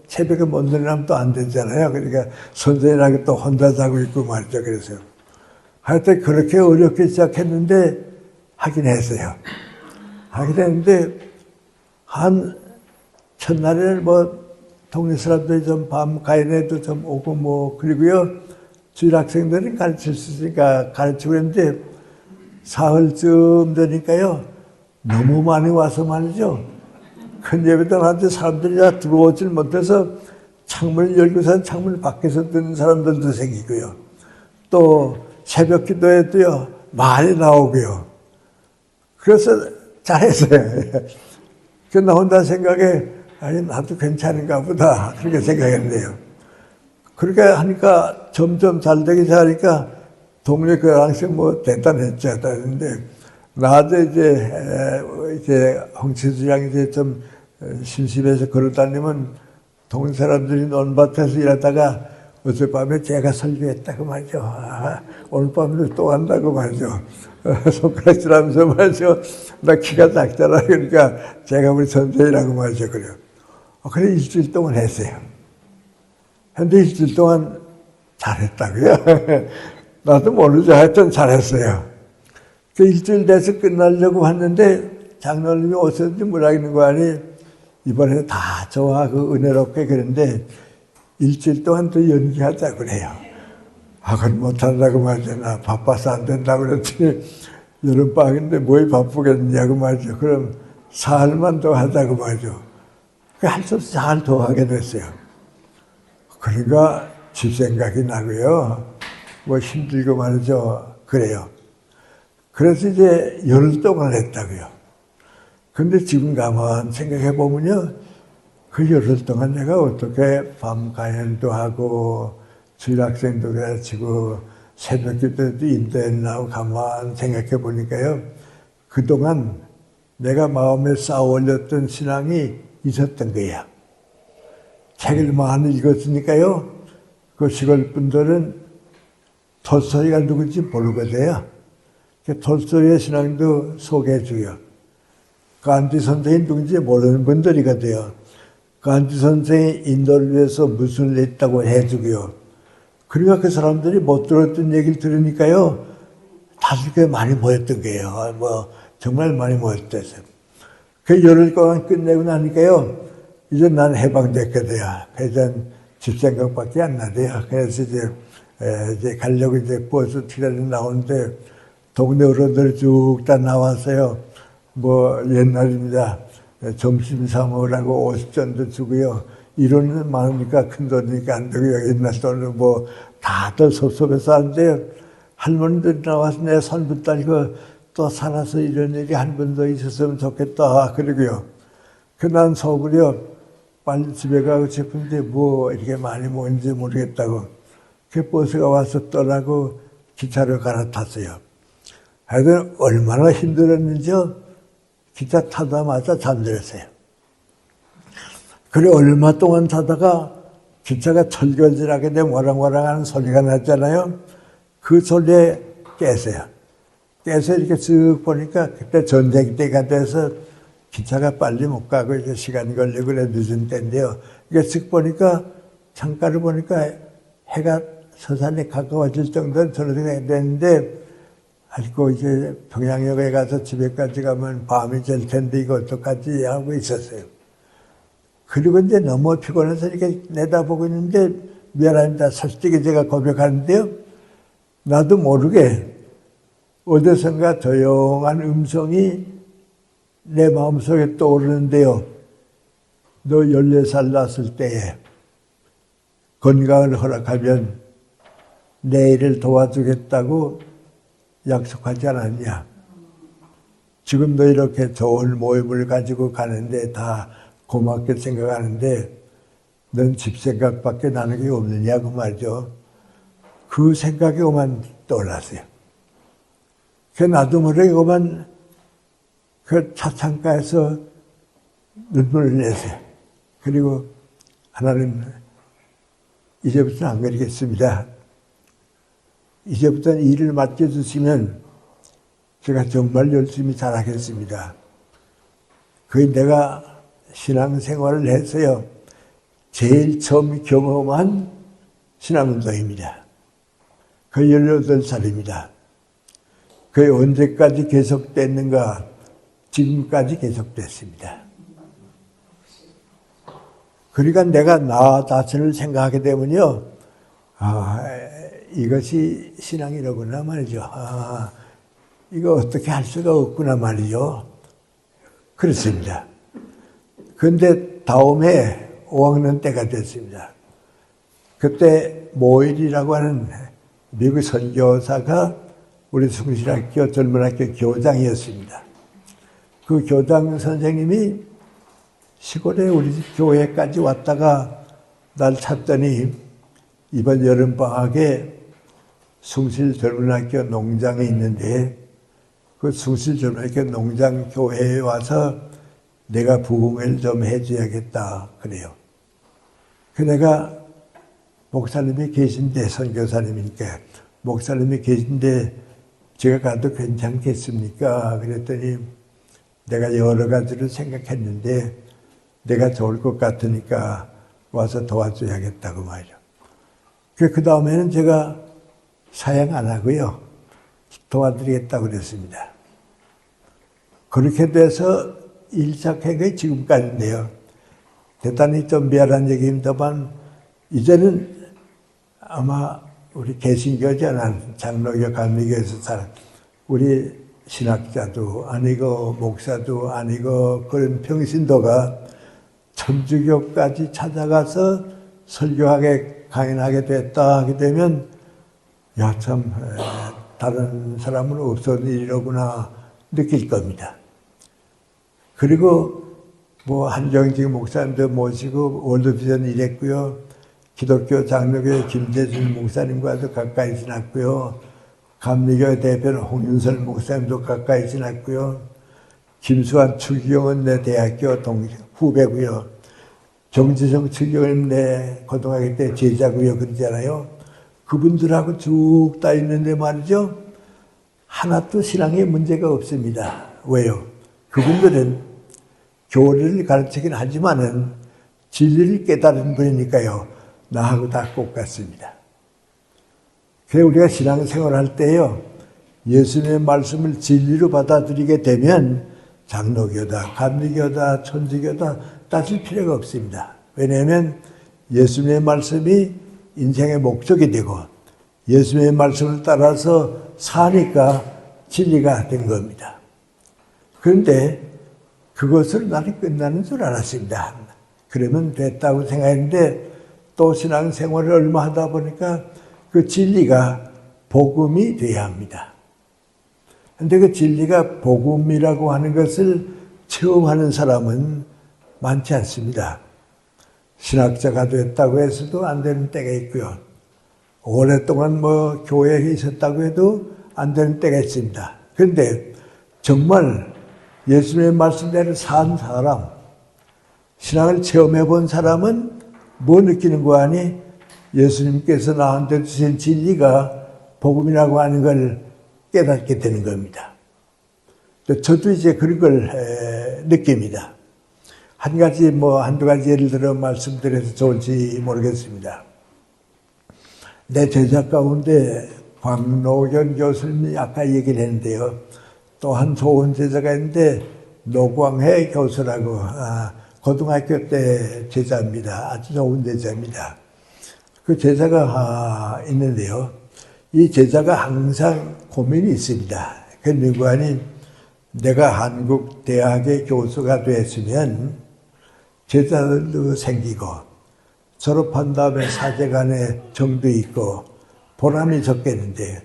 A: 새벽에 못 일어나면 또 안 되잖아요. 그러니까 선생님하고 또 혼자 자고 있고 말이죠. 그래서요. 하여튼 그렇게 어렵게 시작했는데 하긴 했어요. 하긴 했는데 한 첫날에는 동네 사람들이 좀 밤 가인에도 좀 오고 그리고요. 주일 학생들은 가르칠 수 있으니까 가르치고 했는데 사흘쯤 되니까요. 너무 많이 와서 말이죠. 큰 예배당 한테 사람들이 다 들어오질 못해서 창문을 열고선 창문 밖에서 듣는 사람들도 생기고요. 또 새벽 기도에도요. 많이 나오고요. 그래서 잘했어요. 나 혼자 생각에 아니 나도 괜찮은가 보다 그렇게 생각했네요. 그렇게 하니까 점점 잘 되기 시작하니까 동네 그 학생 대단했죠. 했는데 낮에 이제 홍치수 양이 이제 좀 심심해서 걸어다니면 동네 사람들이 논밭에서 일하다가 어젯밤에 제가 설교했다고 말이죠. 오늘 밤에도 또 한다고 말이죠. 손가락질하면서 말이죠. 나 키가 작잖아. 그러니까 제가 우리 선생이라고 말이죠. 그래요. 그래 일주일 동안 했어요. 근데 일주일 동안 잘했다고요. 나도 모르죠. 하여튼 잘했어요. 그 일주일 돼서 끝나려고 했는데 장로님이 오셨는지 뭐라는 거 아니 이번에 다 좋아하고 은혜롭게 그런데 일주일 동안 또 연기하자 그래요. 그건 못한다고 말이죠. 나 바빠서 안 된다고 그랬더니 여름방학인데 뭘 바쁘겠냐고 말이죠. 그럼 사흘만 더 하자고 말이죠. 할 수 없이 사흘 더 하게 됐어요. 그러니까 집 생각이 나고요. 힘들고 말이죠. 그래요. 그래서 이제 열흘 동안 했다고요. 근데 지금 가만 생각해 보면요. 그 열흘 동안 내가 어떻게 밤 가연도 하고 주일 학생도 가르치고 새벽 기도도 인도했나 가만 생각해 보니까요. 그동안 내가 마음에 쌓아 올렸던 신앙이 있었던 거야. 책을 많이 읽었으니까요. 그 시골 분들은 톨스토이가 누군지 모르거든요. 톨스토이의 신앙도 소개해 주고요. 간디 선생이 누군지 모르는 분들이거든요. 간디 선생이 인도를 위해서 무슨 일 했다고 해주고요. 그러니까 그 사람들이 못 들었던 얘기를 들으니까요. 다들 꽤 많이 모였던 거예요. 정말 많이 모였댔어요. 그 열흘 동안 끝내고 나니까요. 이제 난 해방됐거든요. 그래서 집 생각밖에 안 나대요. 그래서 이제 가려고 이제 버스 티라를 나오는데 동네 어른들 쭉 다 나왔어요. 옛날입니다. 점심 사 먹으라고 50전도 주고요. 이론은 많으니까 큰 돈이니까 안 되고요. 옛날 돈은 다들 섭섭해서 하는데 할머니들 나와서 내 손붙 달고 또 살아서 이런 일이 한 번 더 있었으면 좋겠다. 그러고요. 난 속으려 빨리 집에 가고 싶은데 이렇게 많이 모인지 모르겠다고. 그 버스가 와서 떠나고 기차를 갈아탔어요. 하여튼 얼마나 힘들었는지요. 기차 타자마자 잠들었어요. 그래 얼마 동안 타다가 기차가 철거질하게 되면 와랑와랑 하는 소리가 났잖아요. 그 소리에 깼어요. 깨서 이렇게 쓱 보니까 그때 전쟁 때가 돼서 기차가 빨리 못 가고 이제 시간이 걸리고 그래 늦은 때인데요. 이게 쓱 보니까 창가를 보니까 해가 서산에 가까워질 정도는 저녁에 됐는데 아이고 이제 평양역에 가서 집에까지 가면 밤이 될 텐데 이거 어떡하지 하고 있었어요. 그리고 이제 너무 피곤해서 이렇게 내다보고 있는데 미안합니다. 솔직히 제가 고백하는데요. 나도 모르게 어디선가 조용한 음성이 내 마음속에 떠오르는데요. 너 14살 났을 때에 건강을 허락하면 내 일을 도와주겠다고 약속하지 않았냐. 지금도 이렇게 좋은 모임을 가지고 가는데 다 고맙게 생각하는데 넌 집 생각밖에 나는 게 없느냐고 말이죠. 그 생각이 그만 떠올랐어요. 그 나도 모르게 그만 그 차창가에서 눈물을 내세요. 그리고 하나님, 이제부터는 안 그러겠습니다. 이제부터는 일을 맡겨주시면 제가 정말 열심히 잘하겠습니다. 그게 내가 신앙생활을 해서요, 제일 처음 경험한 신앙운동입니다. 그 18살입니다. 그게 언제까지 계속됐는가? 지금까지 계속됐습니다. 그러니까 내가 나 자신을 생각하게 되면요, 이것이 신앙이라구나 말이죠. 이거 어떻게 할 수가 없구나 말이죠. 그렇습니다. 그런데 다음에 5학년 때가 됐습니다. 그때 모일이라고 하는 미국 선교사가 우리 숭실학교 젊은학교 교장이었습니다. 그 교장 선생님이 시골에 우리 교회까지 왔다가 날 찾더니 이번 여름방학에 숭실 젊은학교 농장에 있는데 그 숭실 젊은학교 농장 교회에 와서 내가 부흥회를 좀 해줘야겠다 그래요. 그 내가 목사님이 계신데, 선교사님이니까 목사님이 계신데 제가 가도 괜찮겠습니까? 그랬더니 내가 여러 가지를 생각했는데 내가 좋을 것 같으니까 와서 도와줘야겠다고 말이죠. 그 다음에는 제가 사양 안 하고요, 도와드리겠다고 그랬습니다. 그렇게 돼서 일착행이 지금까지인데요. 대단히 좀 미안한 얘기입니다만 이제는 아마 우리 개신교잖아, 장로교, 감리교에서 살 우리 신학자도 아니고 목사도 아니고 그런 평신도가 천주교까지 찾아가서 설교하게 강연하게 됐다 하게 되면 야, 참 다른 사람은 없었던 일이로구나 느낄 겁니다. 그리고 뭐 한정직 목사님도 모시고 월드비전 일했고요. 기독교 장로교회 김재준 목사님과도 가까이 지났고요. 감리교 대표는 홍윤설 목사님도 가까이 지났고요. 김수환 추기경은 내 대학교 후배고요. 정지성 추기경은 내 고등학교 때 제자고요. 그러잖아요. 그분들하고 쭉 다 있는데 말이죠. 하나도 신앙에 문제가 없습니다. 왜요? 그분들은 교리를 가르치긴 하지만은 진리를 깨달은 분이니까요. 나하고 다 똑같습니다. 그래서 우리가 신앙생활 할 때요, 예수님의 말씀을 진리로 받아들이게 되면 장로교다, 감리교다, 천주교다 따질 필요가 없습니다. 왜냐하면 예수님의 말씀이 인생의 목적이 되고 예수님의 말씀을 따라서 사니까 진리가 된 겁니다. 그런데 그것으로 나는 끝나는 줄 알았습니다. 그러면 됐다고 생각했는데 또 신앙생활을 얼마 하다 보니까 그 진리가 복음이 돼야 합니다. 그런데 그 진리가 복음이라고 하는 것을 체험하는 사람은 많지 않습니다. 신학자가 됐다고 해서도 안 되는 때가 있고요. 오랫동안 뭐 교회에 있었다고 해도 안 되는 때가 있습니다. 그런데 정말 예수님의 말씀대로 산 사람, 신앙을 체험해 본 사람은 뭐 느끼는 거 아니? 예수님께서 나한테 주신 진리가 복음이라고 하는 걸 깨닫게 되는 겁니다. 저도 이제 그런 걸 느낍니다. 한 가지 한두 가지 예를 들어 말씀드려서 좋을지 모르겠습니다. 내 제자 가운데 광노견 교수님이 아까 얘기를 했는데요. 또 한 좋은 제자가 있는데 노광해 교수라고 고등학교 때 제자입니다. 아주 좋은 제자입니다. 그 제자가 있는데요. 이 제자가 항상 고민이 있습니다. 그 누구 아닌 내가 한국 대학의 교수가 됐으면 제자들도 생기고 졸업한 다음에 사제간에 정도 있고 보람이 적겠는데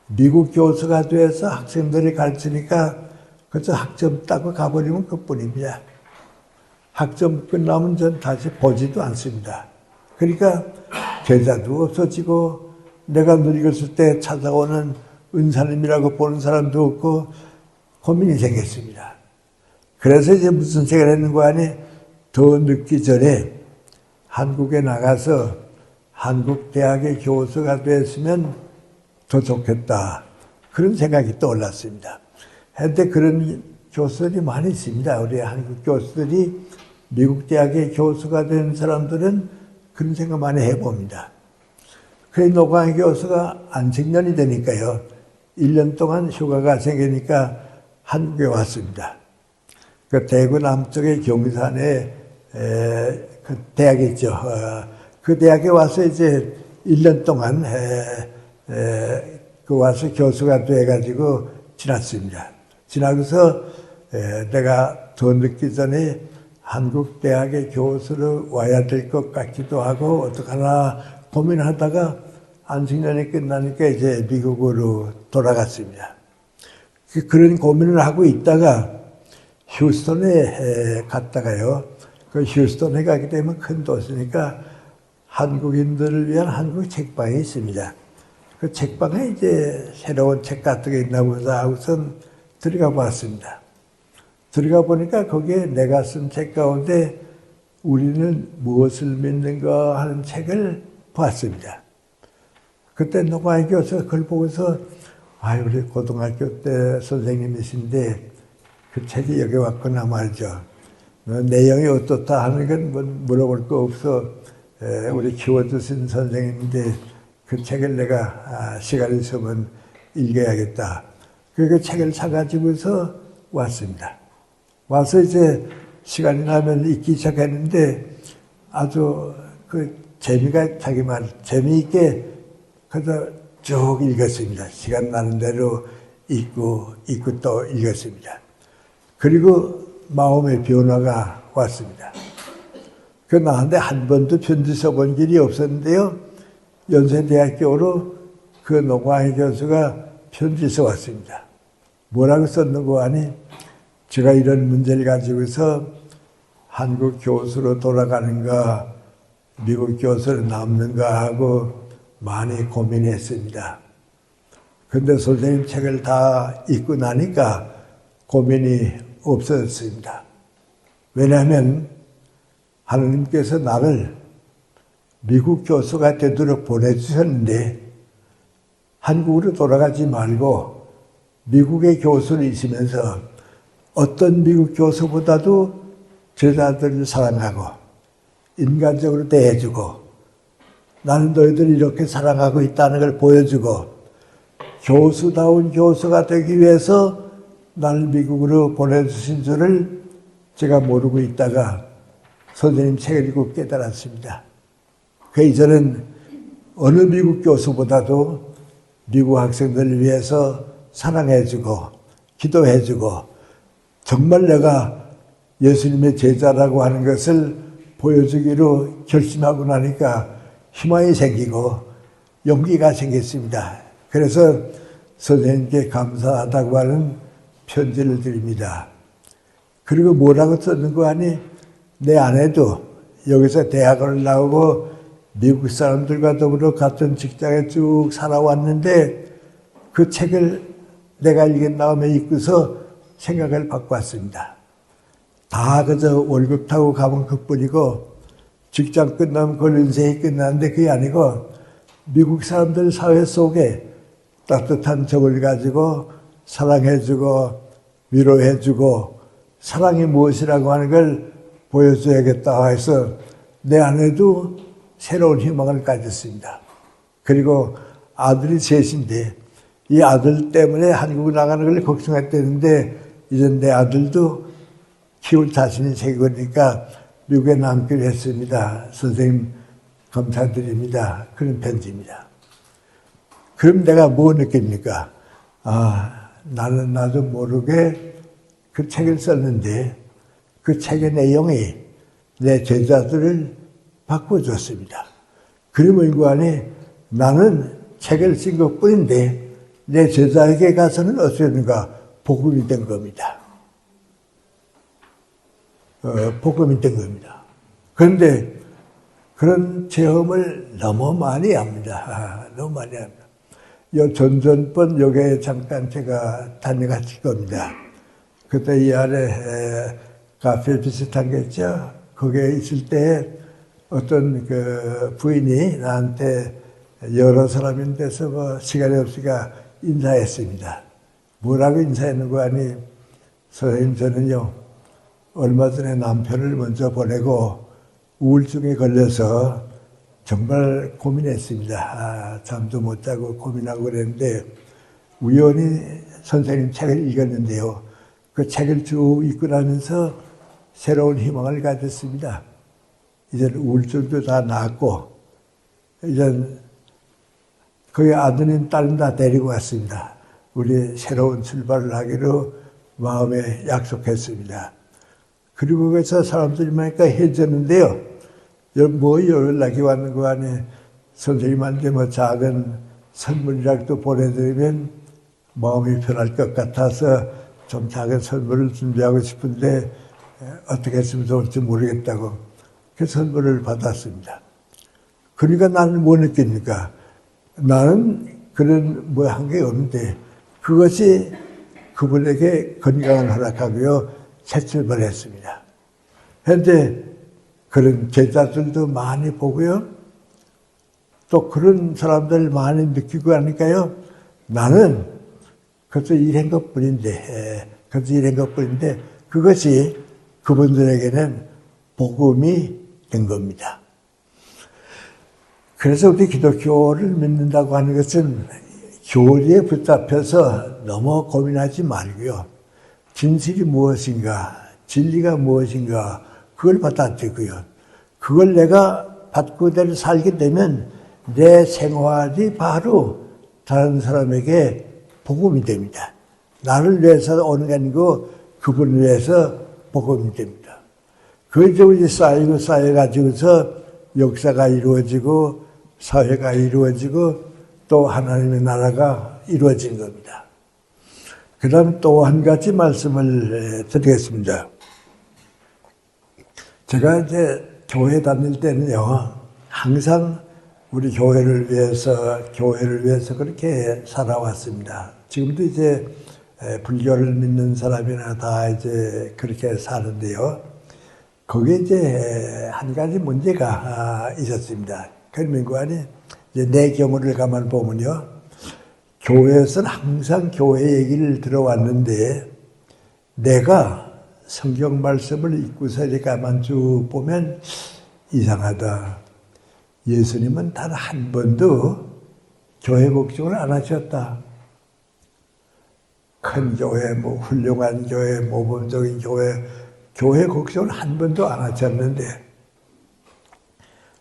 A: 미국 교수가 돼서 학생들이 가르치니까 그저 학점 따고 가버리면 그뿐입니다. 학점 끝나면 전 다시 보지도 않습니다. 그러니까 제자도 없어지고 내가 늙었을 때 찾아오는 은사님이라고 보는 사람도 없고 고민이 생겼습니다. 그래서 이제 무슨 생각을 했는가 하니 더 늦기 전에 한국에 나가서 한국 대학의 교수가 됐으면 더 좋겠다. 그런 생각이 떠올랐습니다. 그런데 그런 교수들이 많이 있습니다. 우리 한국 교수들이 미국 대학의 교수가 된 사람들은 그런 생각 많이 해봅니다. 그래서 노광희 교수가 안식년이 되니까요. 1년 동안 휴가가 생기니까 한국에 왔습니다. 그 대구 남쪽의 경산에 그 대학이 있죠. 그 대학에 와서 이제 1년 동안 그 와서 교수가 돼가지고 지났습니다. 지나고서 내가 더 늦기 전에 한국 대학의 교수로 와야 될 것 같기도 하고 어떡하나 고민하다가 안식년이 끝나니까 이제 미국으로 돌아갔습니다. 그런 고민을 하고 있다가 휴스턴에 갔다가요. 그 휴스턴에 가게 되면 큰 도시니까 한국인들을 위한 한국 책방이 있습니다. 그 책방에 이제 새로운 책 같은 게 있나 보다 하고선 들어가 봤습니다. 들어가 보니까 거기에 내가 쓴 책 가운데 우리는 무엇을 믿는가 하는 책을 봤습니다. 그때 노광희 교수가 그걸 보고서 우리 고등학교 때 선생님이신데 그 책이 여기 왔구나 말이죠. 내용이 어떻다 하는 건 물어볼 거 없어. 우리 키워주신 선생님인데 그 책을 내가 시간 있으면 읽어야겠다. 그 책을 사가지고서 왔습니다. 와서 이제 시간이 나면 읽기 시작했는데 아주 그 재미가 자기 말 재미있게 그저 쭉 읽었습니다. 시간 나는 대로 읽고 또 읽었습니다. 그리고 마음의 변화가 왔습니다. 그 나한테 한 번도 편지 써본 일이 없었는데요. 연세대학교로 그 노광희 교수가 편지 써왔습니다. 뭐라고 썼는고 하니 제가 이런 문제를 가지고서 한국 교수로 돌아가는가 미국 교수로 남는가 하고 많이 고민했습니다. 근데 선생님 책을 다 읽고 나니까 고민이 없어졌습니다. 왜냐하면 하나님께서 나를 미국 교수가 되도록 보내주셨는데 한국으로 돌아가지 말고 미국의 교수를 있으면서 어떤 미국 교수보다도 제자들을 사랑하고 인간적으로 대해주고 나는 너희들을 이렇게 사랑하고 있다는 걸 보여주고 교수다운 교수가 되기 위해서 나를 미국으로 보내주신 줄을 제가 모르고 있다가 선생님 책을 읽고 깨달았습니다. 그 이전엔 어느 미국 교수보다도 미국 학생들을 위해서 사랑해주고 기도해주고 정말 내가 예수님의 제자라고 하는 것을 보여주기로 결심하고 나니까 희망이 생기고 용기가 생겼습니다. 그래서 선생님께 감사하다고 하는 편지를 드립니다. 그리고 뭐라고 썼는고 하니 내 아내도 여기서 대학을 나오고 미국 사람들과 더불어 같은 직장에 쭉 살아왔는데 그 책을 내가 읽은 다음에 읽고서 생각을 바꿔왔습니다. 다 그저 월급 타고 가면 그뿐이고 직장 끝나면 그 인생이 끝나는데 그게 아니고 미국 사람들 사회 속에 따뜻한 정을 가지고 사랑해주고 위로해주고 사랑이 무엇이라고 하는 걸 보여줘야겠다 해서 내 아내도 새로운 희망을 가졌습니다. 그리고 아들이 셋인데 이 아들 때문에 한국 나가는 걸 걱정했다는데 이제 내 아들도 키울 자신이 생기니까 미국에 남기로 했습니다. 선생님 감사드립니다. 그런 편지입니다. 그럼 내가 뭐 느낍니까? 나는 나도 모르게 그 책을 썼는데 그 책의 내용이 내 제자들을 바꿔줬습니다. 그러면 그 안에 나는 책을 쓴 것뿐인데 내 제자에게 가서는 어떻게 되는가? 복음이 된 겁니다. 복음이 된 겁니다. 그런데 그런 체험을 너무 많이 합니다. 너무 많이 합니다. 요 전전번 요게 잠깐 제가 다녀갔을 겁니다. 그때 이 안에 카페 비슷한 게 있죠. 거기에 있을 때 어떤 그 부인이 나한테 여러 사람인데서 뭐 시간이 없으니까 인사했습니다. 뭐라고 인사했는 거 아니? 선생님, 저는요, 얼마 전에 남편을 먼저 보내고 우울증에 걸려서 정말 고민했습니다. 잠도 못 자고 고민하고 그랬는데 우연히 선생님 책을 읽었는데요. 그 책을 쭉 읽고 나면서 새로운 희망을 가졌습니다. 이제 우울증도 다 나았고 이제 거기 아드님, 딸은 다 데리고 왔습니다. 우리 새로운 출발을 하기로 마음에 약속했습니다. 그리고 그래서 사람들이 많으니까 해졌는데요. 뭐 연락이 왔는 거 안에 선생님한테 뭐 작은 선물이라도 보내드리면 마음이 편할 것 같아서 좀 작은 선물을 준비하고 싶은데 어떻게 했으면 좋을지 모르겠다고 그 선물을 받았습니다. 그러니까 나는 뭐 느낍니까? 나는 그런 뭐 한 게 없는데 그것이 그분에게 건강을 허락하고요. 새 출발했습니다. 그런데 그런 제자들도 많이 보고요. 또 그런 사람들 많이 느끼고 하니까요. 나는 그것도 일한 것뿐인데, 그것이 그분들에게는 복음이 된 겁니다. 그래서 우리 기독교를 믿는다고 하는 것은 교리에 붙잡혀서 너무 고민하지 말고요. 진실이 무엇인가, 진리가 무엇인가, 그걸 받아들이고요. 그걸 내가 받고대로 살게 되면 내 생활이 바로 다른 사람에게 복음이 됩니다. 나를 위해서 오는 게 아니고 그분을 위해서 복음이 됩니다. 그게 이제 쌓여가지고서 역사가 이루어지고 사회가 이루어지고 또 하나님의 나라가 이루어진 겁니다. 그 다음 또 한 가지 말씀을 드리겠습니다. 제가 이제 교회 다닐 때는요, 항상 우리 교회를 위해서 그렇게 살아왔습니다. 지금도 이제 불교를 믿는 사람이나 다 이제 그렇게 사는데요. 거기에 이제 한 가지 문제가 있었습니다. 그러면 그 안에 이제 내 경우를 가만 보면요. 교회에서는 항상 교회 얘기를 들어왔는데 내가 성경 말씀을 읽고서 가만 쭉 보면 이상하다. 예수님은 단 한 번도 교회 걱정을 안 하셨다. 큰 교회, 뭐 훌륭한 교회, 모범적인 교회 걱정을 한 번도 안 하셨는데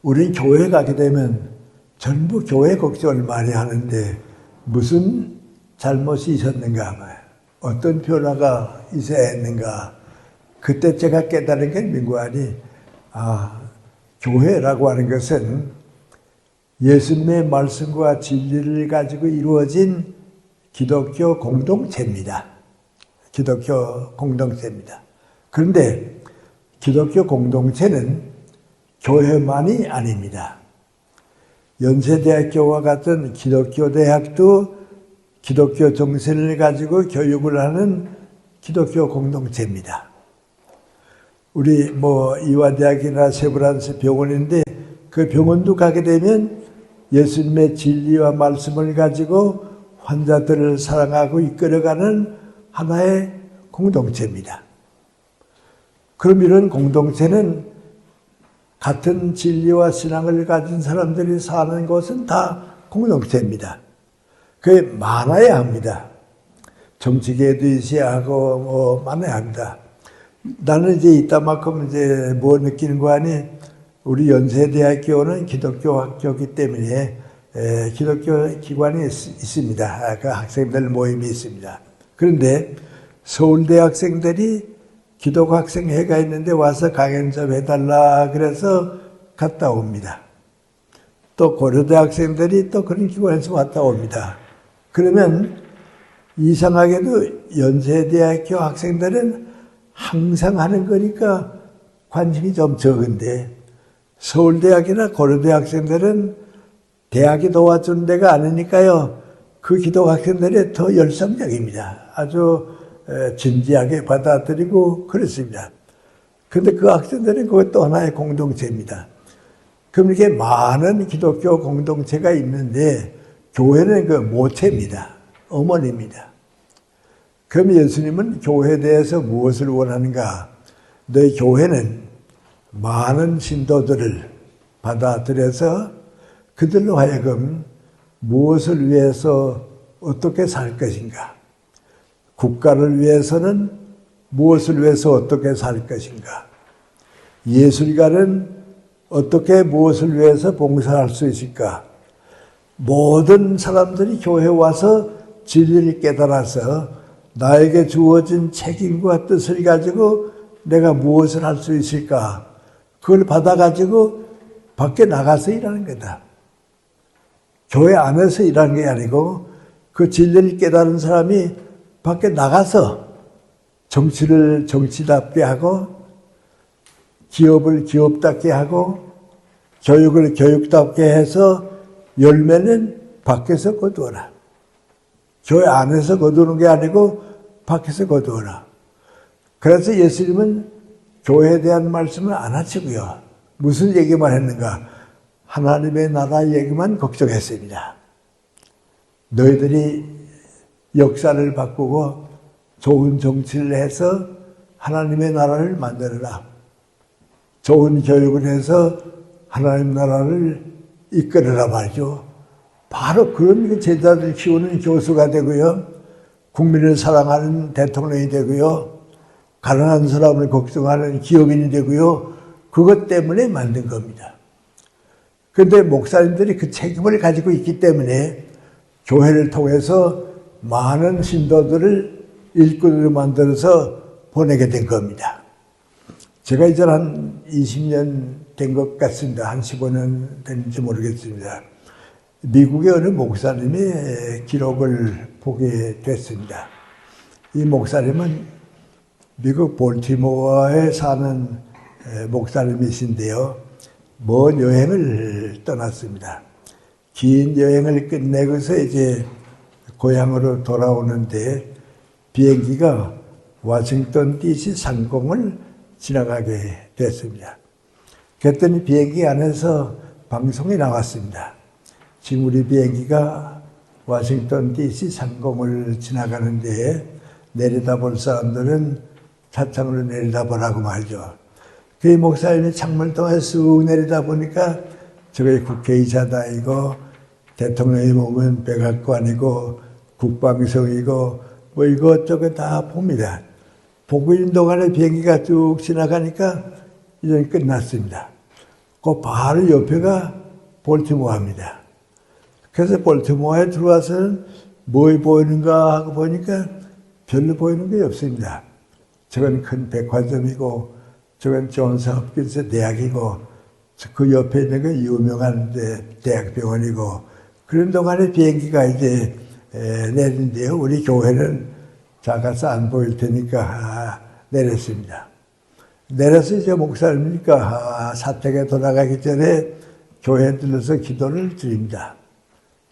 A: 우린 교회 가게 되면 전부 교회 걱정을 많이 하는데 무슨 잘못이 있었는가, 어떤 변화가 있어야 했는가. 그때 제가 깨달은 게 민구안이 교회라고 하는 것은 예수님의 말씀과 진리를 가지고 이루어진 기독교 공동체입니다. 기독교 공동체입니다. 그런데 기독교 공동체는 교회만이 아닙니다. 연세대학교와 같은 기독교 대학도 기독교 정신을 가지고 교육을 하는 기독교 공동체입니다. 우리 뭐 이화대학이나 세브란스 병원인데 그 병원도 가게 되면 예수님의 진리와 말씀을 가지고 환자들을 사랑하고 이끌어가는 하나의 공동체입니다. 그럼 이런 공동체는 같은 진리와 신앙을 가진 사람들이 사는 곳은 다 공동체입니다. 그게 많아야 합니다. 정치계도 있어야 하고 뭐 많아야 합니다. 나는 이제 이따만큼 이제 뭐 느끼는 거 아니? 우리 연세대학교는 기독교 학교이기 때문에 기독교 기관이 있습니다. 그 학생들 모임이 있습니다. 그런데 서울대 학생들이 기독교 학생회가 있는데 와서 강연 좀 해달라 그래서 갔다 옵니다. 또 고려대 학생들이 또 그런 기관에서 왔다 옵니다. 그러면 이상하게도 연세대학교 학생들은 항상 하는 거니까 관심이 좀 적은데 서울대학이나 고려대 학생들은 대학이 도와주는 데가 아니니까요. 그 기독 학생들이 더 열성적입니다. 아주 진지하게 받아들이고 그렇습니다. 그런데 그 학생들은 그것도 하나의 공동체입니다. 그럼 이렇게 많은 기독교 공동체가 있는데 교회는 그 모체입니다. 어머니입니다. 그럼 예수님은 교회에 대해서 무엇을 원하는가? 너희 교회는 많은 신도들을 받아들여서 그들로 하여금 무엇을 위해서 어떻게 살 것인가? 국가를 위해서는 무엇을 위해서 어떻게 살 것인가? 예술가는 어떻게 무엇을 위해서 봉사할 수 있을까? 모든 사람들이 교회에 와서 진리를 깨달아서 나에게 주어진 책임과 뜻을 가지고 내가 무엇을 할 수 있을까? 그걸 받아가지고 밖에 나가서 일하는 거다. 교회 안에서 일하는 게 아니고 그 진리를 깨달은 사람이 밖에 나가서 정치를 정치답게 하고 기업을 기업답게 하고 교육을 교육답게 해서 열매는 밖에서 거두어라. 교회 안에서 거두는 게 아니고 밖에서 거두어라. 그래서 예수님은 교회에 대한 말씀을 안 하시고요. 무슨 얘기만 했는가? 하나님의 나라 얘기만 걱정했습니다. 너희들이 역사를 바꾸고 좋은 정치를 해서 하나님의 나라를 만들어라. 좋은 교육을 해서 하나님 나라를 이끌어라 말이죠. 바로 그런 제자들 키우는 교수가 되고요. 국민을 사랑하는 대통령이 되고요. 가난한 사람을 걱정하는 기업인이 되고요. 그것 때문에 만든 겁니다. 그런데 목사님들이 그 책임을 가지고 있기 때문에 교회를 통해서 많은 신도들을 일꾼으로 만들어서 보내게 된 겁니다. 제가 이제 한 20년 된 것 같습니다. 한 15년 됐는지 모르겠습니다. 미국의 어느 목사님의 기록을 보게 됐습니다. 이 목사님은 미국 볼티모어에 사는 목사님이신데요. 먼 여행을 떠났습니다. 긴 여행을 끝내고서 이제 고향으로 돌아오는데 비행기가 워싱턴 DC 상공을 지나가게 됐습니다. 그랬더니 비행기 안에서 방송이 나왔습니다. 지금 우리 비행기가 워싱턴 DC 상공을 지나가는데 내려다볼 사람들은 차창으로 내려다보라고 말이죠. 그 목사님이 창문을 통해 쑥 내려다보니까 저기 국회의사도 아니고 대통령이 보면 백악관이고 국방성이고 뭐 이것저것 다 봅니다. 보고 있는 동안에 비행기가 쭉 지나가니까 이제 끝났습니다. 그 바로 옆에가 볼티모어입니다. 그래서 볼티모어에 들어와서는 뭐 보이는가 하고 보니까 별로 보이는 게 없습니다. 저건 큰 백화점이고 저건 존스 홉킨스 대학이고 그 옆에 있는 건 유명한 대학병원이고 그런 동안에 비행기가 이제 내린대요. 우리 교회는 작아서 안 보일 테니까 내렸습니다. 내려서 이제 목사님이니까 사택에 돌아가기 전에 교회에 들러서 기도를 드립니다.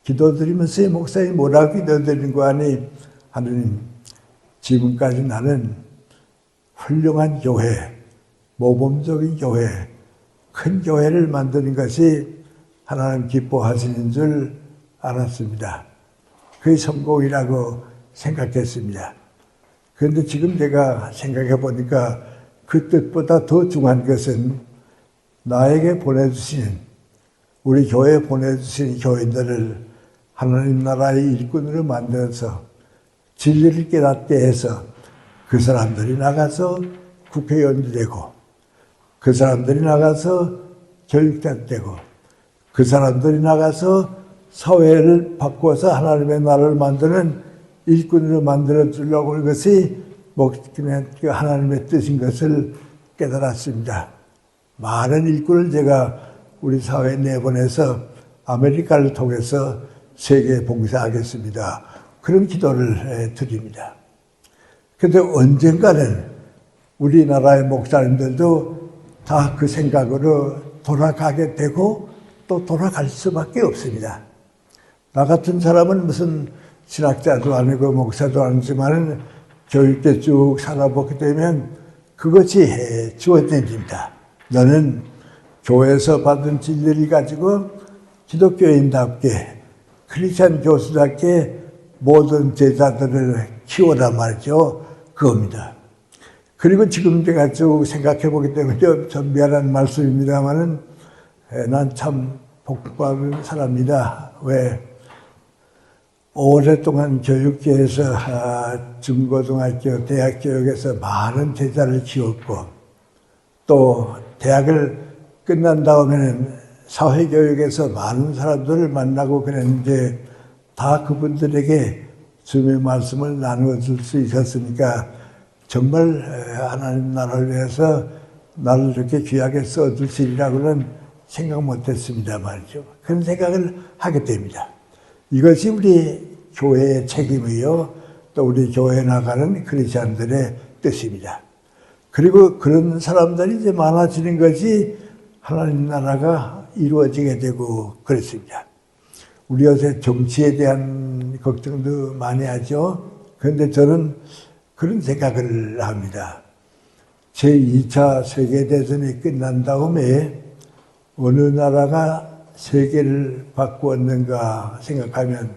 A: 기도 드리면서 목사님이 뭐라고 기도 드리는 거 아니? 하느님, 지금까지 나는 훌륭한 교회, 모범적인 교회, 큰 교회를 만드는 것이 하나님 기뻐하시는 줄 알았습니다. 그게 성공이라고 생각했습니다. 그런데 지금 제가 생각해 보니까 그 뜻보다 더 중요한 것은 나에게 보내주신, 우리 교회에 보내주신 교인들을 하나님 나라의 일꾼으로 만들어서 진리를 깨닫게 해서 그 사람들이 나가서 국회의원이 되고 그 사람들이 나가서 교육자 되고 그 사람들이 나가서 사회를 바꿔서 하나님의 나라를 만드는 일꾼으로 만들어 주려고 하는 것이 하나님의 뜻인 것을 깨달았습니다. 많은 일꾼을 제가 우리 사회에 내보내서 아메리카를 통해서 세계에 봉사하겠습니다. 그런 기도를 드립니다. 그런데 언젠가는 우리나라의 목사님들도 다 그 생각으로 돌아가게 되고 또 돌아갈 수밖에 없습니다. 나 같은 사람은 무슨 신학자도 아니고 목사도 아니지만 교육계 쭉 살아보게 되면 그것이 주어진 일입니다. 너는 교회에서 받은 진리를 가지고 기독교인답게 크리스찬 교수답게 모든 제자들을 키워라 말이죠. 그겁니다. 그리고 지금 제가 쭉 생각해 보기 때문에 좀 미안한 말씀입니다만은 난 참 복받은 사람이다. 왜? 오랫동안 교육계에서 중고등학교, 대학 교육에서 많은 제자를 키웠고 또 대학을 끝난 다음에는 사회교육에서 많은 사람들을 만나고 그랬는데 다 그분들에게 주님의 말씀을 나누어 줄 수 있었으니까 정말 하나님 나라를 위해서 나를 이렇게 귀하게 써주시리라고는 생각 못했습니다 말이죠. 그런 생각을 하게 됩니다. 이것이 우리 교회의 책임이요 또 우리 교회에 나가는 크리스찬들의 뜻입니다. 그리고 그런 사람들이 이제 많아지는 것이 하나님 나라가 이루어지게 되고 그렇습니다. 우리 요새 정치에 대한 걱정도 많이 하죠. 그런데 저는 그런 생각을 합니다. 제2차 세계대전이 끝난 다음에 어느 나라가 세계를 바꾸었는가 생각하면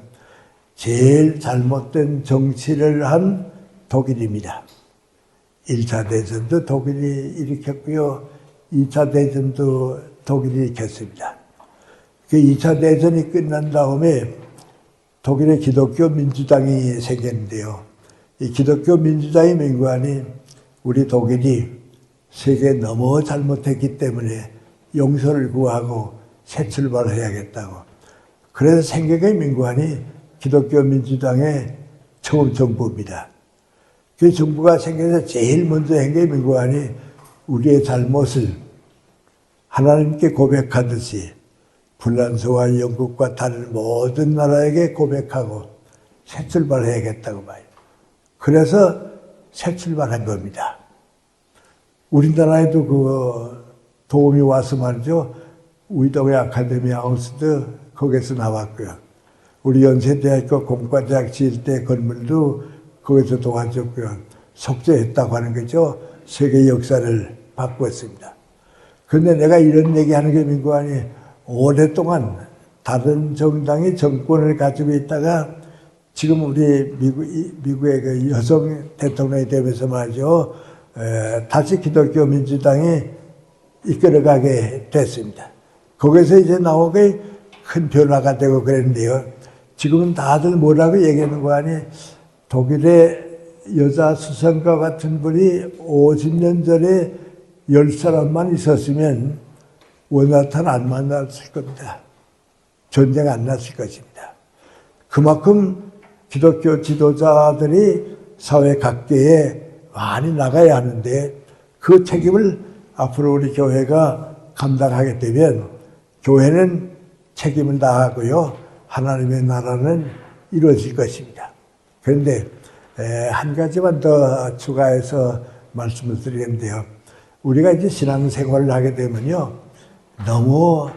A: 제일 잘못된 정치를 한 독일입니다. 1차 대전도 독일이 일으켰고요. 2차 대전도 독일이 일으켰습니다. 그 2차 대전이 끝난 다음에 독일의 기독교 민주당이 생겼는데요. 이 기독교 민주당의 명관이 우리 독일이 세계에 너무 잘못했기 때문에 용서를 구하고 새 출발을 해야겠다고. 그래서 생긴 민관이 기독교 민주당의 처음 정부입니다. 그 정부가 생겨서 제일 먼저 한 게 민관이 우리의 잘못을 하나님께 고백하듯이 불란서와 영국과 다른 모든 나라에게 고백하고 새 출발해야겠다고 봐요. 그래서 새 출발한 겁니다. 우리나라에도 그 도움이 와서 말이죠. 위동의 아카데미 하우스도 거기서 나왔고요. 우리 연세대학교 공과대학 지을 때 건물도 거기서 도와줬고요. 속죄했다고 하는 거죠. 세계 역사를 바꾸었습니다. 그런데 내가 이런 얘기하는 게 민구하니 오랫동안 다른 정당이 정권을 가지고 있다가 지금 우리 미국의 그 여성 대통령이 되면서 말이죠. 다시 기독교 민주당이 이끌어가게 됐습니다. 거기서 이제 나온 게 큰 변화가 되고 그랬는데요. 지금은 다들 뭐라고 얘기하는 거 아니? 독일의 여자 수상과 같은 분이 50년 전에 10사람만 있었으면 원나탄 안 만났을 겁니다. 전쟁 안 났을 것입니다. 그만큼 기독교 지도자들이 사회 각계에 많이 나가야 하는데 그 책임을 앞으로 우리 교회가 감당하게 되면 교회는 책임을 다하고요. 하나님의 나라는 이루어질 것입니다. 그런데 한 가지만 더 추가해서 말씀을 드리는데요. 우리가 이제 신앙생활을 하게 되면요. 너무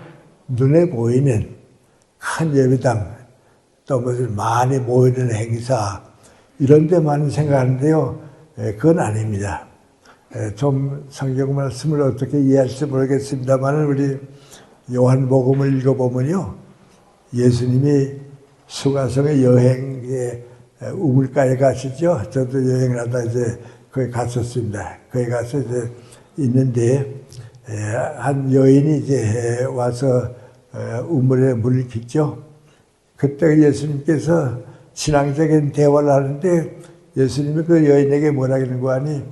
A: 눈에 보이는 큰 예배당 또 무슨 많이 모이는 행사 이런 데만 생각하는데요. 그건 아닙니다. 좀 성경 말씀을 어떻게 이해할지 모르겠습니다만 우리 요한복음을 읽어보면요. 예수님이 수가성의 여행에 우물가에 가시죠. 저도 여행을 하다 이제 거기 갔었습니다. 거기 가서 이제 있는데 한 여인이 이제 와서 우물에 물을 깃죠. 그때 예수님께서 신앙적인 대화를 하는데 예수님이 그 여인에게 뭐라 그러는 거 아니?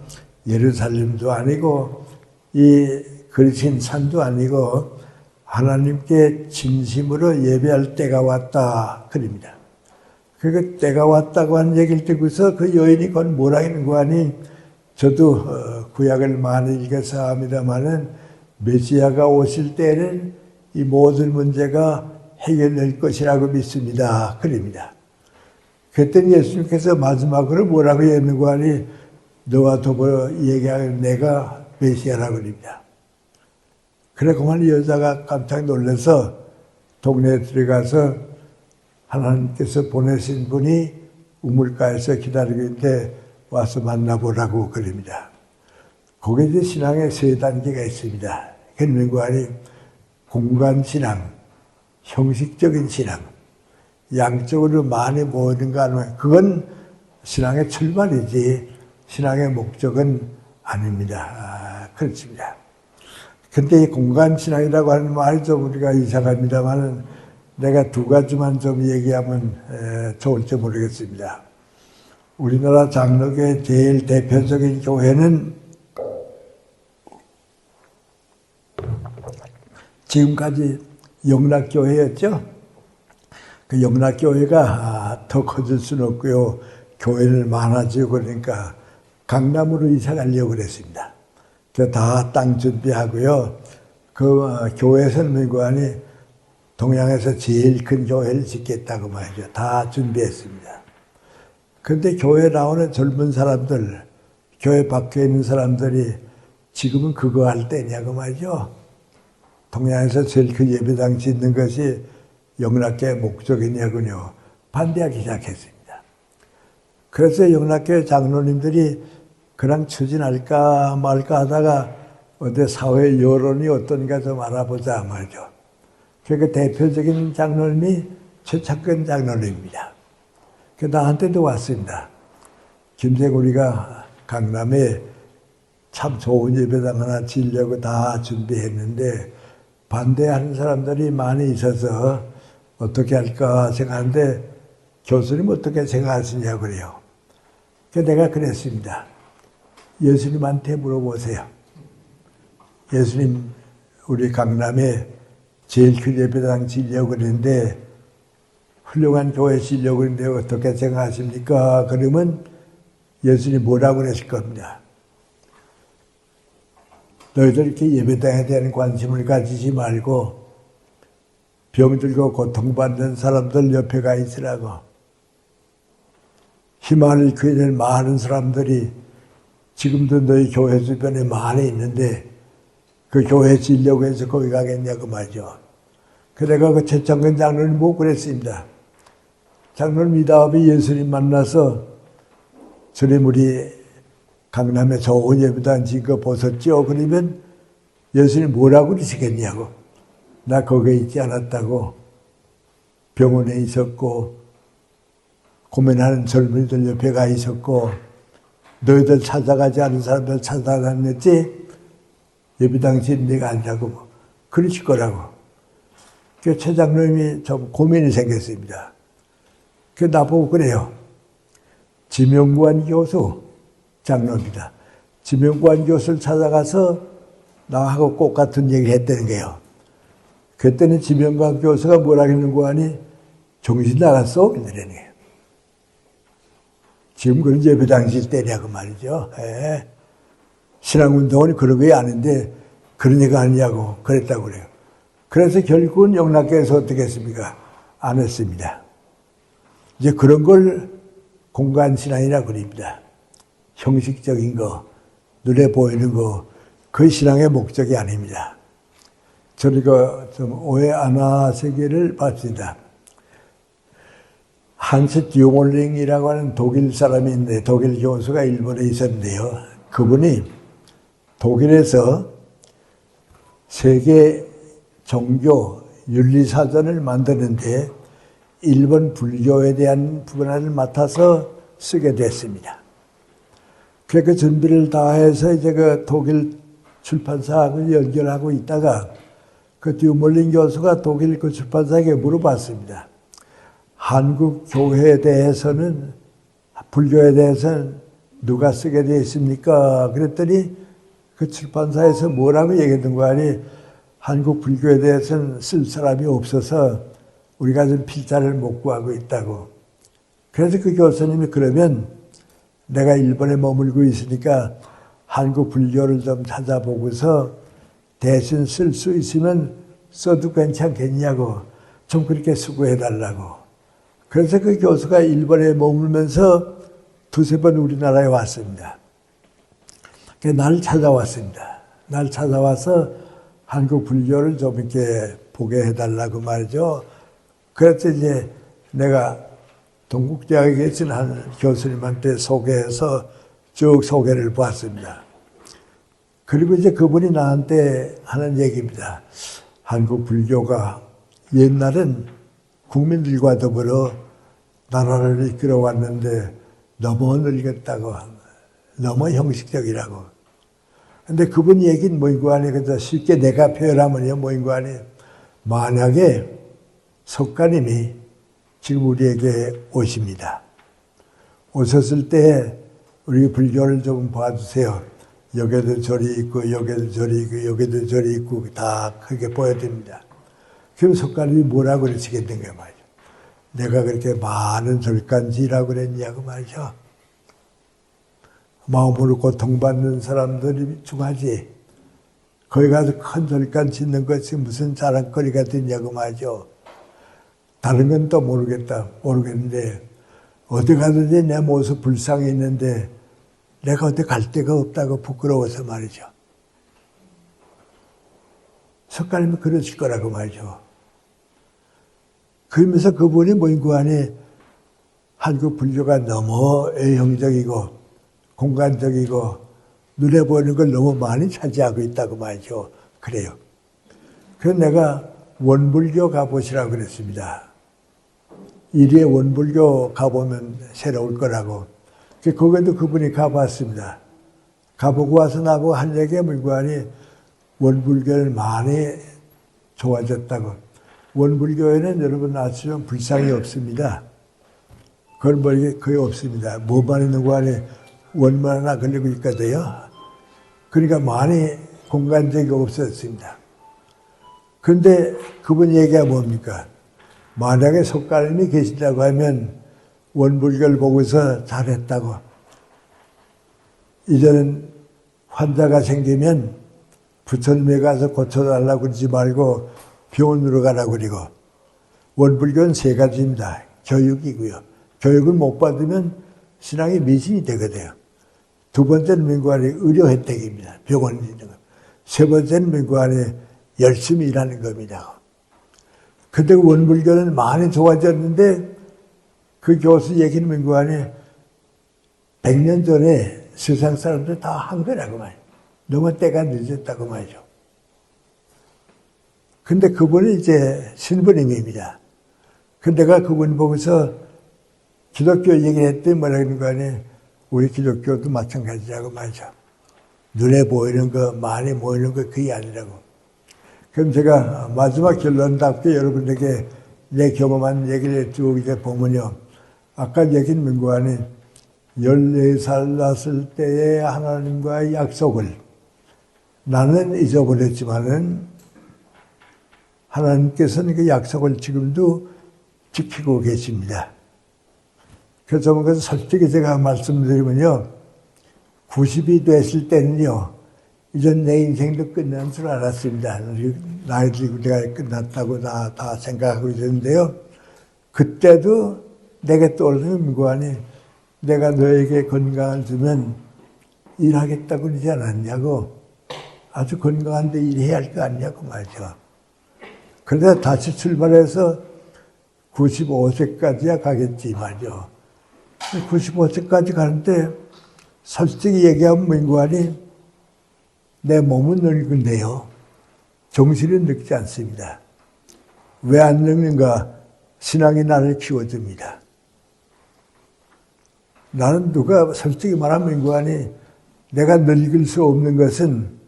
A: 예루살렘도 아니고 이 그리신 산도 아니고 하나님께 진심으로 예배할 때가 왔다 그럽니다. 그 때가 왔다고 하는 얘기를 듣고서 그 여인이 그건 뭐라 하는 거 아니? 저도 구약을 많이 읽어서 합니다마는 메시아가 오실 때는 이 모든 문제가 해결될 것이라고 믿습니다. 그럽니다. 그랬더니 예수님께서 마지막으로 뭐라고 했는고 하니 너와 더불어 얘기하는 내가 메시아라고 그럽니다. 그래 그만 여자가 깜짝 놀라서 동네에 들어가서 하나님께서 보내신 분이 우물가에서 기다리고 있는데 와서 만나보라고 그럽니다. 거기에 이제 신앙의 세 단계가 있습니다. 그런 거 아니 공간신앙, 형식적인 신앙, 양쪽으로 많이 모이는가 하면 그건 신앙의 출발이지 신앙의 목적은 아닙니다. 그렇습니다. 근데 이 공간신앙이라고 하는 말이 좀 우리가 이상합니다만 내가 두 가지만 좀 얘기하면 좋을지 모르겠습니다. 우리나라 장로교의 제일 대표적인 교회는 지금까지 영락교회였죠. 그 영락교회가 더 커질 수는 없고요. 교회를 많아지고 그러니까 강남으로 이사 가려고 그랬습니다. 다 땅 준비하고요. 그 교회 선명관이 동양에서 제일 큰 교회를 짓겠다고 말이죠. 다 준비했습니다. 그런데 교회에 나오는 젊은 사람들, 교회 밖에 있는 사람들이 지금은 그거 할 때냐고 말이죠. 동양에서 제일 큰 예배당 짓는 것이 영락교의 목적이냐군요. 반대하기 시작했습니다. 그래서 영락교회 장로님들이 그냥 추진할까 말까 하다가 어디 사회 여론이 어떤가 좀 알아보자 말이죠. 그러니까 대표적인 장로님이 최창근 장로님입니다. 그 나한테도 왔습니다. 김생 우리가 강남에 참 좋은 예배당 하나 지으려고 다 준비했는데 반대하는 사람들이 많이 있어서 어떻게 할까 생각하는데 교수님 어떻게 생각하시냐고 그래요. 그래서 내가 그랬습니다. 예수님한테 물어보세요. 예수님 우리 강남에 제일 큰 예배당 지으려고 그러는데 훌륭한 교회 지으려고 그러는데 어떻게 생각하십니까? 그러면 예수님 뭐라고 그러실 겁니다. 너희들 이렇게 예배당에 대한 관심을 가지지 말고 병들고 고통받는 사람들 옆에 가 있으라고. 희망을 구해낼 많은 사람들이 지금도 너희 교회 주변에 많이 있는데 그 교회 지으려고 해서 거기 가겠냐고 말이죠. 내가 그 최창근 장로님 보고 그랬습니다. 장로님 이 다음에 예수님 만나서 주님 우리 강남에 좋은 예배당 지은 거 보셨죠? 그러면 예수님 뭐라고 그러시겠냐고. 나 거기에 있지 않았다고. 병원에 있었고 고민하는 젊은이들 옆에 가 있었고 너희들 찾아가지 않은 사람들 찾아다녔지 예배당 지은 데가 아니라고 그러실 거라고. 그 최 장로님이 좀 고민이 생겼습니다. 그 나보고 그래요. 지명관 교수 장로입니다. 지명관 교수를 찾아가서 나하고 꼭 같은 얘기를 했다는 거예요. 그랬더니 지명관 교수가 뭐라 했는고 하니 정신 나갔어? 이러는 거예요. 지금 그런 예배당 질 때냐고 말이죠. 신앙운동은 그런 게 아닌데 그런 얘기가 아니냐고 그랬다고 그래요. 그래서 결국은 영락교에서 어떻게 했습니까? 안 했습니다. 이제 그런 걸 공간신앙이라고 그럽니다. 형식적인 거, 눈에 보이는 거, 그 신앙의 목적이 아닙니다. 저희가 좀 오해 안 하시기를 바랍니다. 한스 듀몰링이라고 하는 독일 사람이 있는데 독일 교수가 일본에 있었는데요. 그분이 독일에서 세계 종교 윤리사전을 만드는데 일본 불교에 대한 부분을 맡아서 쓰게 됐습니다. 그 준비를 다 해서 이제 그 독일 출판사하고 연결하고 있다가 그 듀몰링 교수가 독일 그 출판사에게 물어봤습니다. 한국 교회에 대해서는, 불교에 대해서는 누가 쓰게 되어 있습니까? 그랬더니 그 출판사에서 뭐라고 얘기했던 거 아니, 한국 불교에 대해서는 쓸 사람이 없어서 우리가 좀 필자를 못 구하고 있다고. 그래서 그 교수님이 그러면 내가 일본에 머물고 있으니까 한국 불교를 좀 찾아보고서 대신 쓸 수 있으면 써도 괜찮겠냐고 좀 그렇게 수고해달라고. 그래서 그 교수가 일본에 머물면서 두세 번 우리나라에 왔습니다. 날 찾아왔습니다. 날 찾아와서 한국 불교를 좀 이렇게 보게 해달라고 말이죠. 그래서 이제 내가 동국대학에 계신 한 교수님한테 소개해서 쭉 소개를 봤습니다. 그리고 이제 그분이 나한테 하는 얘기입니다. 한국 불교가 옛날엔 국민들과 더불어 나라를 이끌어 왔는데 너무 늙었다고, 너무 형식적이라고. 근데 그분 얘기는 뭐인고 하니, 그래서 쉽게 내가 표현하면요, 뭐인고 하니, 만약에 석가님이 지금 우리에게 오십니다. 오셨을 때 우리 불교를 좀 봐주세요. 여기도 절이 있고, 여기도 절이 있고, 여기도 절이 있고, 다 크게 보여드립니다. 그럼 석가님이 뭐라고 그러시겠는가 말이죠. 내가 그렇게 많은 절간지라고 그랬냐고 말이죠. 마음으로 고통받는 사람들이 중하지. 거기 가서 큰 절간 짓는 것이 무슨 자랑거리가 되냐고 말이죠. 다른 건 또 모르겠는데, 어디 가든지 내 모습 불상이 있는데, 내가 어디 갈 데가 없다고 부끄러워서 말이죠. 석가님이 그러실 거라고 말이죠. 그러면서 그분이 뭐인고 하니, 한국 불교가 너무 A형적이고, 공간적이고, 눈에 보이는 걸 너무 많이 차지하고 있다고 말이죠. 그래요. 그래서 내가 원불교 가보시라고 그랬습니다. 이리에 원불교 가보면 새로울 거라고. 거기도 그분이 가봤습니다. 가보고 와서 나보고 한 얘기가 뭐고 하니 원불교는 많이 좋아졌다고. 원불교에는 여러분 아시면 불상이 없습니다. 그건 뭐 거의 없습니다. 뭐만 있는 거 안에 원만 하나 걸리고 있거든요. 그러니까 많이 공간적이 없었습니다. 그런데 그분 얘기가 뭡니까? 만약에 석가님이 계시다고 하면 원불교를 보고서 잘했다고. 이제는 환자가 생기면 부처님에 가서 고쳐달라고 그러지 말고 병원으로 가라고 그러고. 원불교는 세 가지입니다. 교육이고요. 교육을 못 받으면 신앙이 미신이 되거든요. 두 번째는 민관이 의료 혜택입니다. 병원에 있는 거. 세 번째는 민관이 열심히 일하는 겁니다. 근데 원불교는 많이 좋아졌는데 그 교수 얘기는 민관이 100년 전에 세상 사람들 다 한 거라고 말이에요. 너무 때가 늦었다고 말이죠. 근데 그분이 이제 신부님입니다. 근데 내가 그분 보고서 기독교 얘기를 했더니 뭐라는 거 아니에요. 우리 기독교도 마찬가지라고 말이죠. 눈에 보이는 거, 많이 보이는 거 그게 아니라고. 그럼 제가 마지막 결론답게 여러분에게 내 경험한 얘기를 쭉 이제 보면요. 아까 얘기는 뭔고 하니 14살 났을 때의 하나님과의 약속을 나는 잊어버렸지만은 하나님께서는 그 약속을 지금도 지키고 계십니다. 그래서 그것을 솔직히 제가 말씀드리면요. 90이 됐을 때는요. 이제 내 인생도 끝난 줄 알았습니다. 나이 들고 내가 끝났다고 다 생각하고 있었는데요. 그때도 내게 떠오르는 무관이 내가 너에게 건강을 주면 일하겠다고 그러지 않았냐고. 아주 건강한데 일해야 할 거 아니냐고 말이죠. 그래서 다시 출발해서 95세까지야 가겠지 말이죠. 95세까지 가는데 솔직히 얘기하면 뭐인고하니 내 몸은 늙은데요. 정신은 늙지 않습니다. 왜 안 늙는가? 신앙이 나를 키워줍니다. 나는 누가 솔직히 말하면 뭐인고하니 내가 늙을 수 없는 것은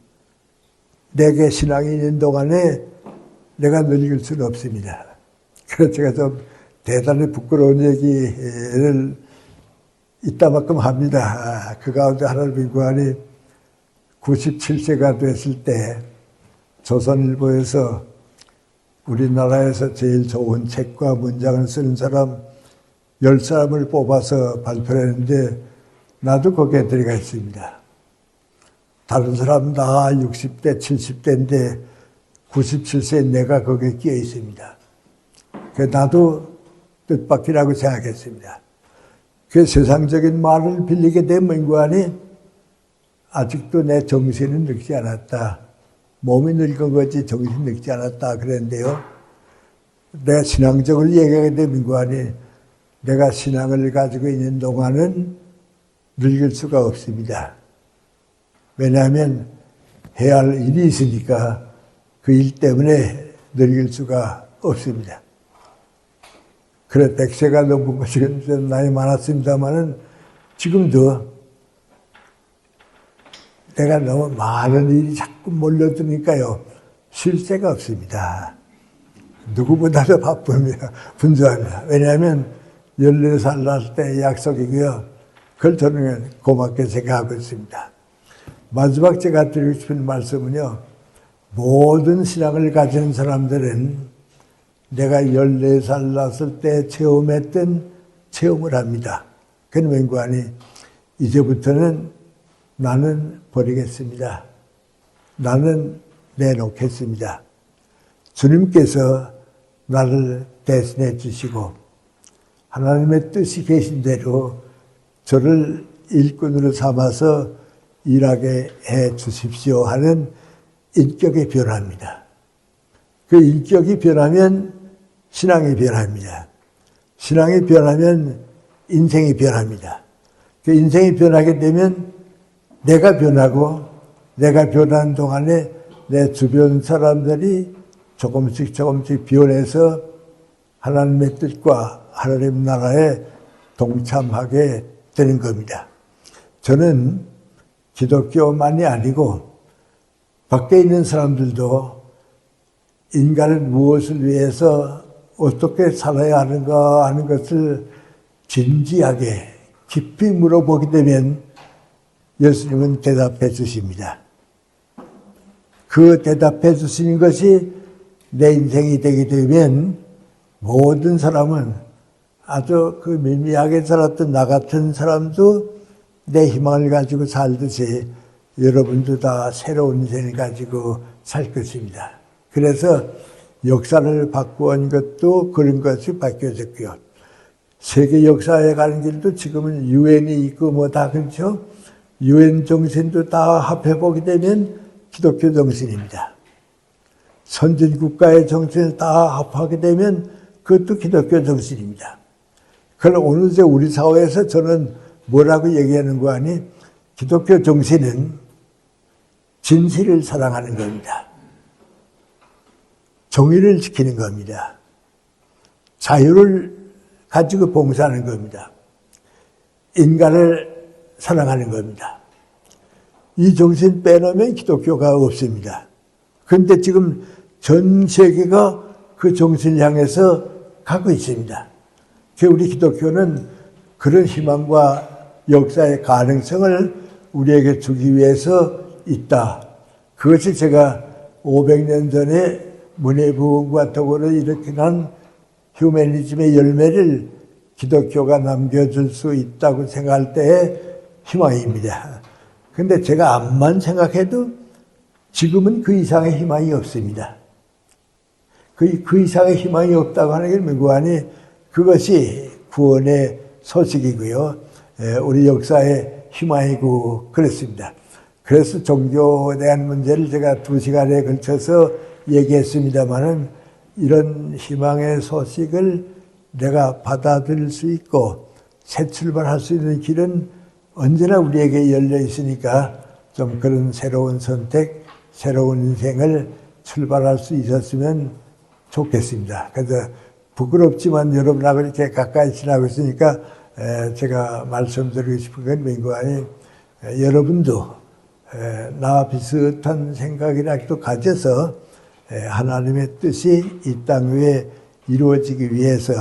A: 내게 신앙이 있는 동안에 내가 늙을 수는 없습니다. 그래서 제가 좀 대단히 부끄러운 얘기를 이따만큼 합니다. 그 가운데 하나를 민구하니 97세가 됐을 때 조선일보에서 우리나라에서 제일 좋은 책과 문장을 쓰는 사람 10사람을 뽑아서 발표를 했는데 나도 거기에 들어가 있습니다. 다른 사람은 다 60대, 70대인데 97세 내가 거기에 끼어 있습니다. 나도 뜻밖이라고 생각했습니다. 그 세상적인 말을 빌리게 된 민관이 아직도 내 정신은 늙지 않았다. 몸이 늙은 거지 정신이 늙지 않았다 그랬는데요. 내가 신앙적으로 얘기하게 된 민관이 내가 신앙을 가지고 있는 동안은 늙을 수가 없습니다. 왜냐하면 해야 할 일이 있으니까 그 일 때문에 늙을 수가 없습니다. 그래 100세가 넘은 것이 나이 많았습니다마는 지금도 내가 너무 많은 일이 자꾸 몰려드니까요. 쉴 새가 없습니다. 누구보다도 바쁩니다. 분주합니다. 왜냐하면 14살 날 때 약속이고요. 그걸 저는 고맙게 생각하고 있습니다. 마지막 제가 드리고 싶은 말씀은요. 모든 신앙을 가지는 사람들은 내가 14살 났을 때 체험했던 체험을 합니다. 그런 맹관이 이제부터는 나는 버리겠습니다. 나는 내놓겠습니다. 주님께서 나를 대신해 주시고 하나님의 뜻이 계신 대로 저를 일꾼으로 삼아서 일하게 해 주십시오 하는 인격이 변합니다. 그 인격이 변하면 신앙이 변합니다. 신앙이 변하면 인생이 변합니다. 그 인생이 변하게 되면 내가 변하고 내가 변하는 동안에 내 주변 사람들이 조금씩 변해서 하나님의 뜻과 하나님 나라에 동참하게 되는 겁니다. 저는 기독교만이 아니고 밖에 있는 사람들도 인간은 무엇을 위해서 어떻게 살아야 하는가 하는 것을 진지하게 깊이 물어보게 되면 예수님은 대답해 주십니다. 그 대답해 주시는 것이 내 인생이 되게 되면 모든 사람은 아주 그 미미하게 살았던 나 같은 사람도 내 희망을 가지고 살듯이 여러분도 다 새로운 인생을 가지고 살 것입니다. 그래서 역사를 바꾸는 것도 그런 것이 바뀌어졌고요. 세계 역사에 가는 길도 지금은 유엔이 있고 뭐 다 그렇죠. 유엔 정신도 다 합해보게 되면 기독교 정신입니다. 선진국가의 정신을 다 합하게 되면 그것도 기독교 정신입니다. 그걸 어느새 우리 사회에서 저는 뭐라고 얘기하는 거 아니? 기독교 정신은 진실을 사랑하는 겁니다. 정의를 지키는 겁니다. 자유를 가지고 봉사하는 겁니다. 인간을 사랑하는 겁니다. 이 정신 빼놓으면 기독교가 없습니다. 그런데 지금 전 세계가 그 정신을 향해서 가고 있습니다. 우리 기독교는 그런 희망과 역사의 가능성을 우리에게 주기 위해서 있다. 그것이 제가 500년 전에 문해부흥과 더불어 일으킨 휴머니즘의 열매를 기독교가 남겨줄 수 있다고 생각할 때의 희망입니다. 그런데 제가 암만 생각해도 지금은 그 이상의 희망이 없습니다. 그 이상의 희망이 없다고 하는 게 무관히 그것이 구원의 소식이고요. 우리 역사의 희망이고 그렇습니다. 그래서 종교에 대한 문제를 제가 2시간에 걸쳐서 얘기했습니다마는 이런 희망의 소식을 내가 받아들일 수 있고 새 출발할 수 있는 길은 언제나 우리에게 열려 있으니까 좀 그런 새로운 선택, 새로운 인생을 출발할 수 있었으면 좋겠습니다. 그래서 부끄럽지만 여러분하고 이렇게 가까이 지나고 있으니까 제가 말씀드리고 싶은 건 민관이 여러분도 나와 비슷한 생각이라도 가져서 하나님의 뜻이 이 땅 위에 이루어지기 위해서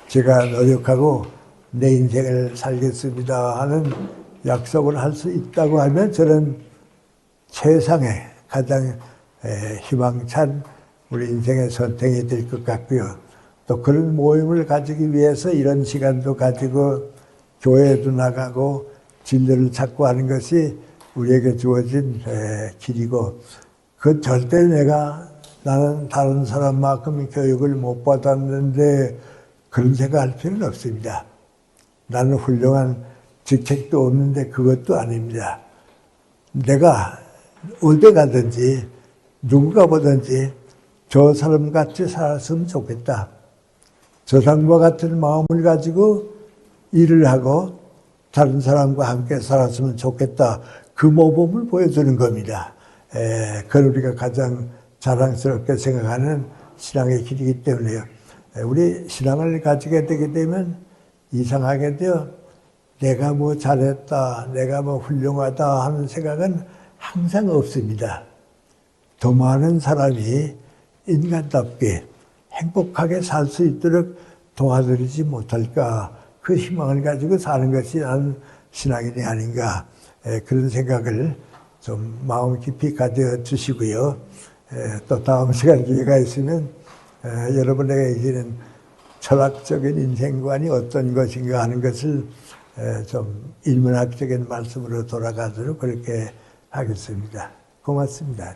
A: 제가 노력하고 내 인생을 살겠습니다 하는 약속을 할 수 있다고 하면 저는 세상에 가장 희망찬 우리 인생의 선택이 될 것 같고요. 또 그런 모임을 가지기 위해서 이런 시간도 가지고 교회도 나가고 진리를 찾고 하는 것이 우리에게 주어진 길이고 그 절대 내가 나는 다른 사람만큼 교육을 못 받았는데 그런 생각할 필요는 없습니다. 나는 훌륭한 직책도 없는데 그것도 아닙니다. 내가 어디 가든지 누구가 보든지 저 사람같이 살았으면 좋겠다. 저 사람과 같은 마음을 가지고 일을 하고 다른 사람과 함께 살았으면 좋겠다. 그 모범을 보여주는 겁니다. 그걸 우리가 가장 자랑스럽게 생각하는 신앙의 길이기 때문에요. 우리 신앙을 가지게 되게 되면 이상하게도요. 내가 뭐 잘했다, 내가 뭐 훌륭하다 하는 생각은 항상 없습니다. 더 많은 사람이 인간답게 행복하게 살 수 있도록 도와드리지 못할까, 그 희망을 가지고 사는 것이 나는 신앙인이 아닌가, 그런 생각을 좀 마음 깊이 가져주시고요. 또 다음 시간 기회가 있으면 여러분에게는 철학적인 인생관이 어떤 것인가 하는 것을 좀 인문학적인 말씀으로 돌아가도록 그렇게 하겠습니다. 고맙습니다.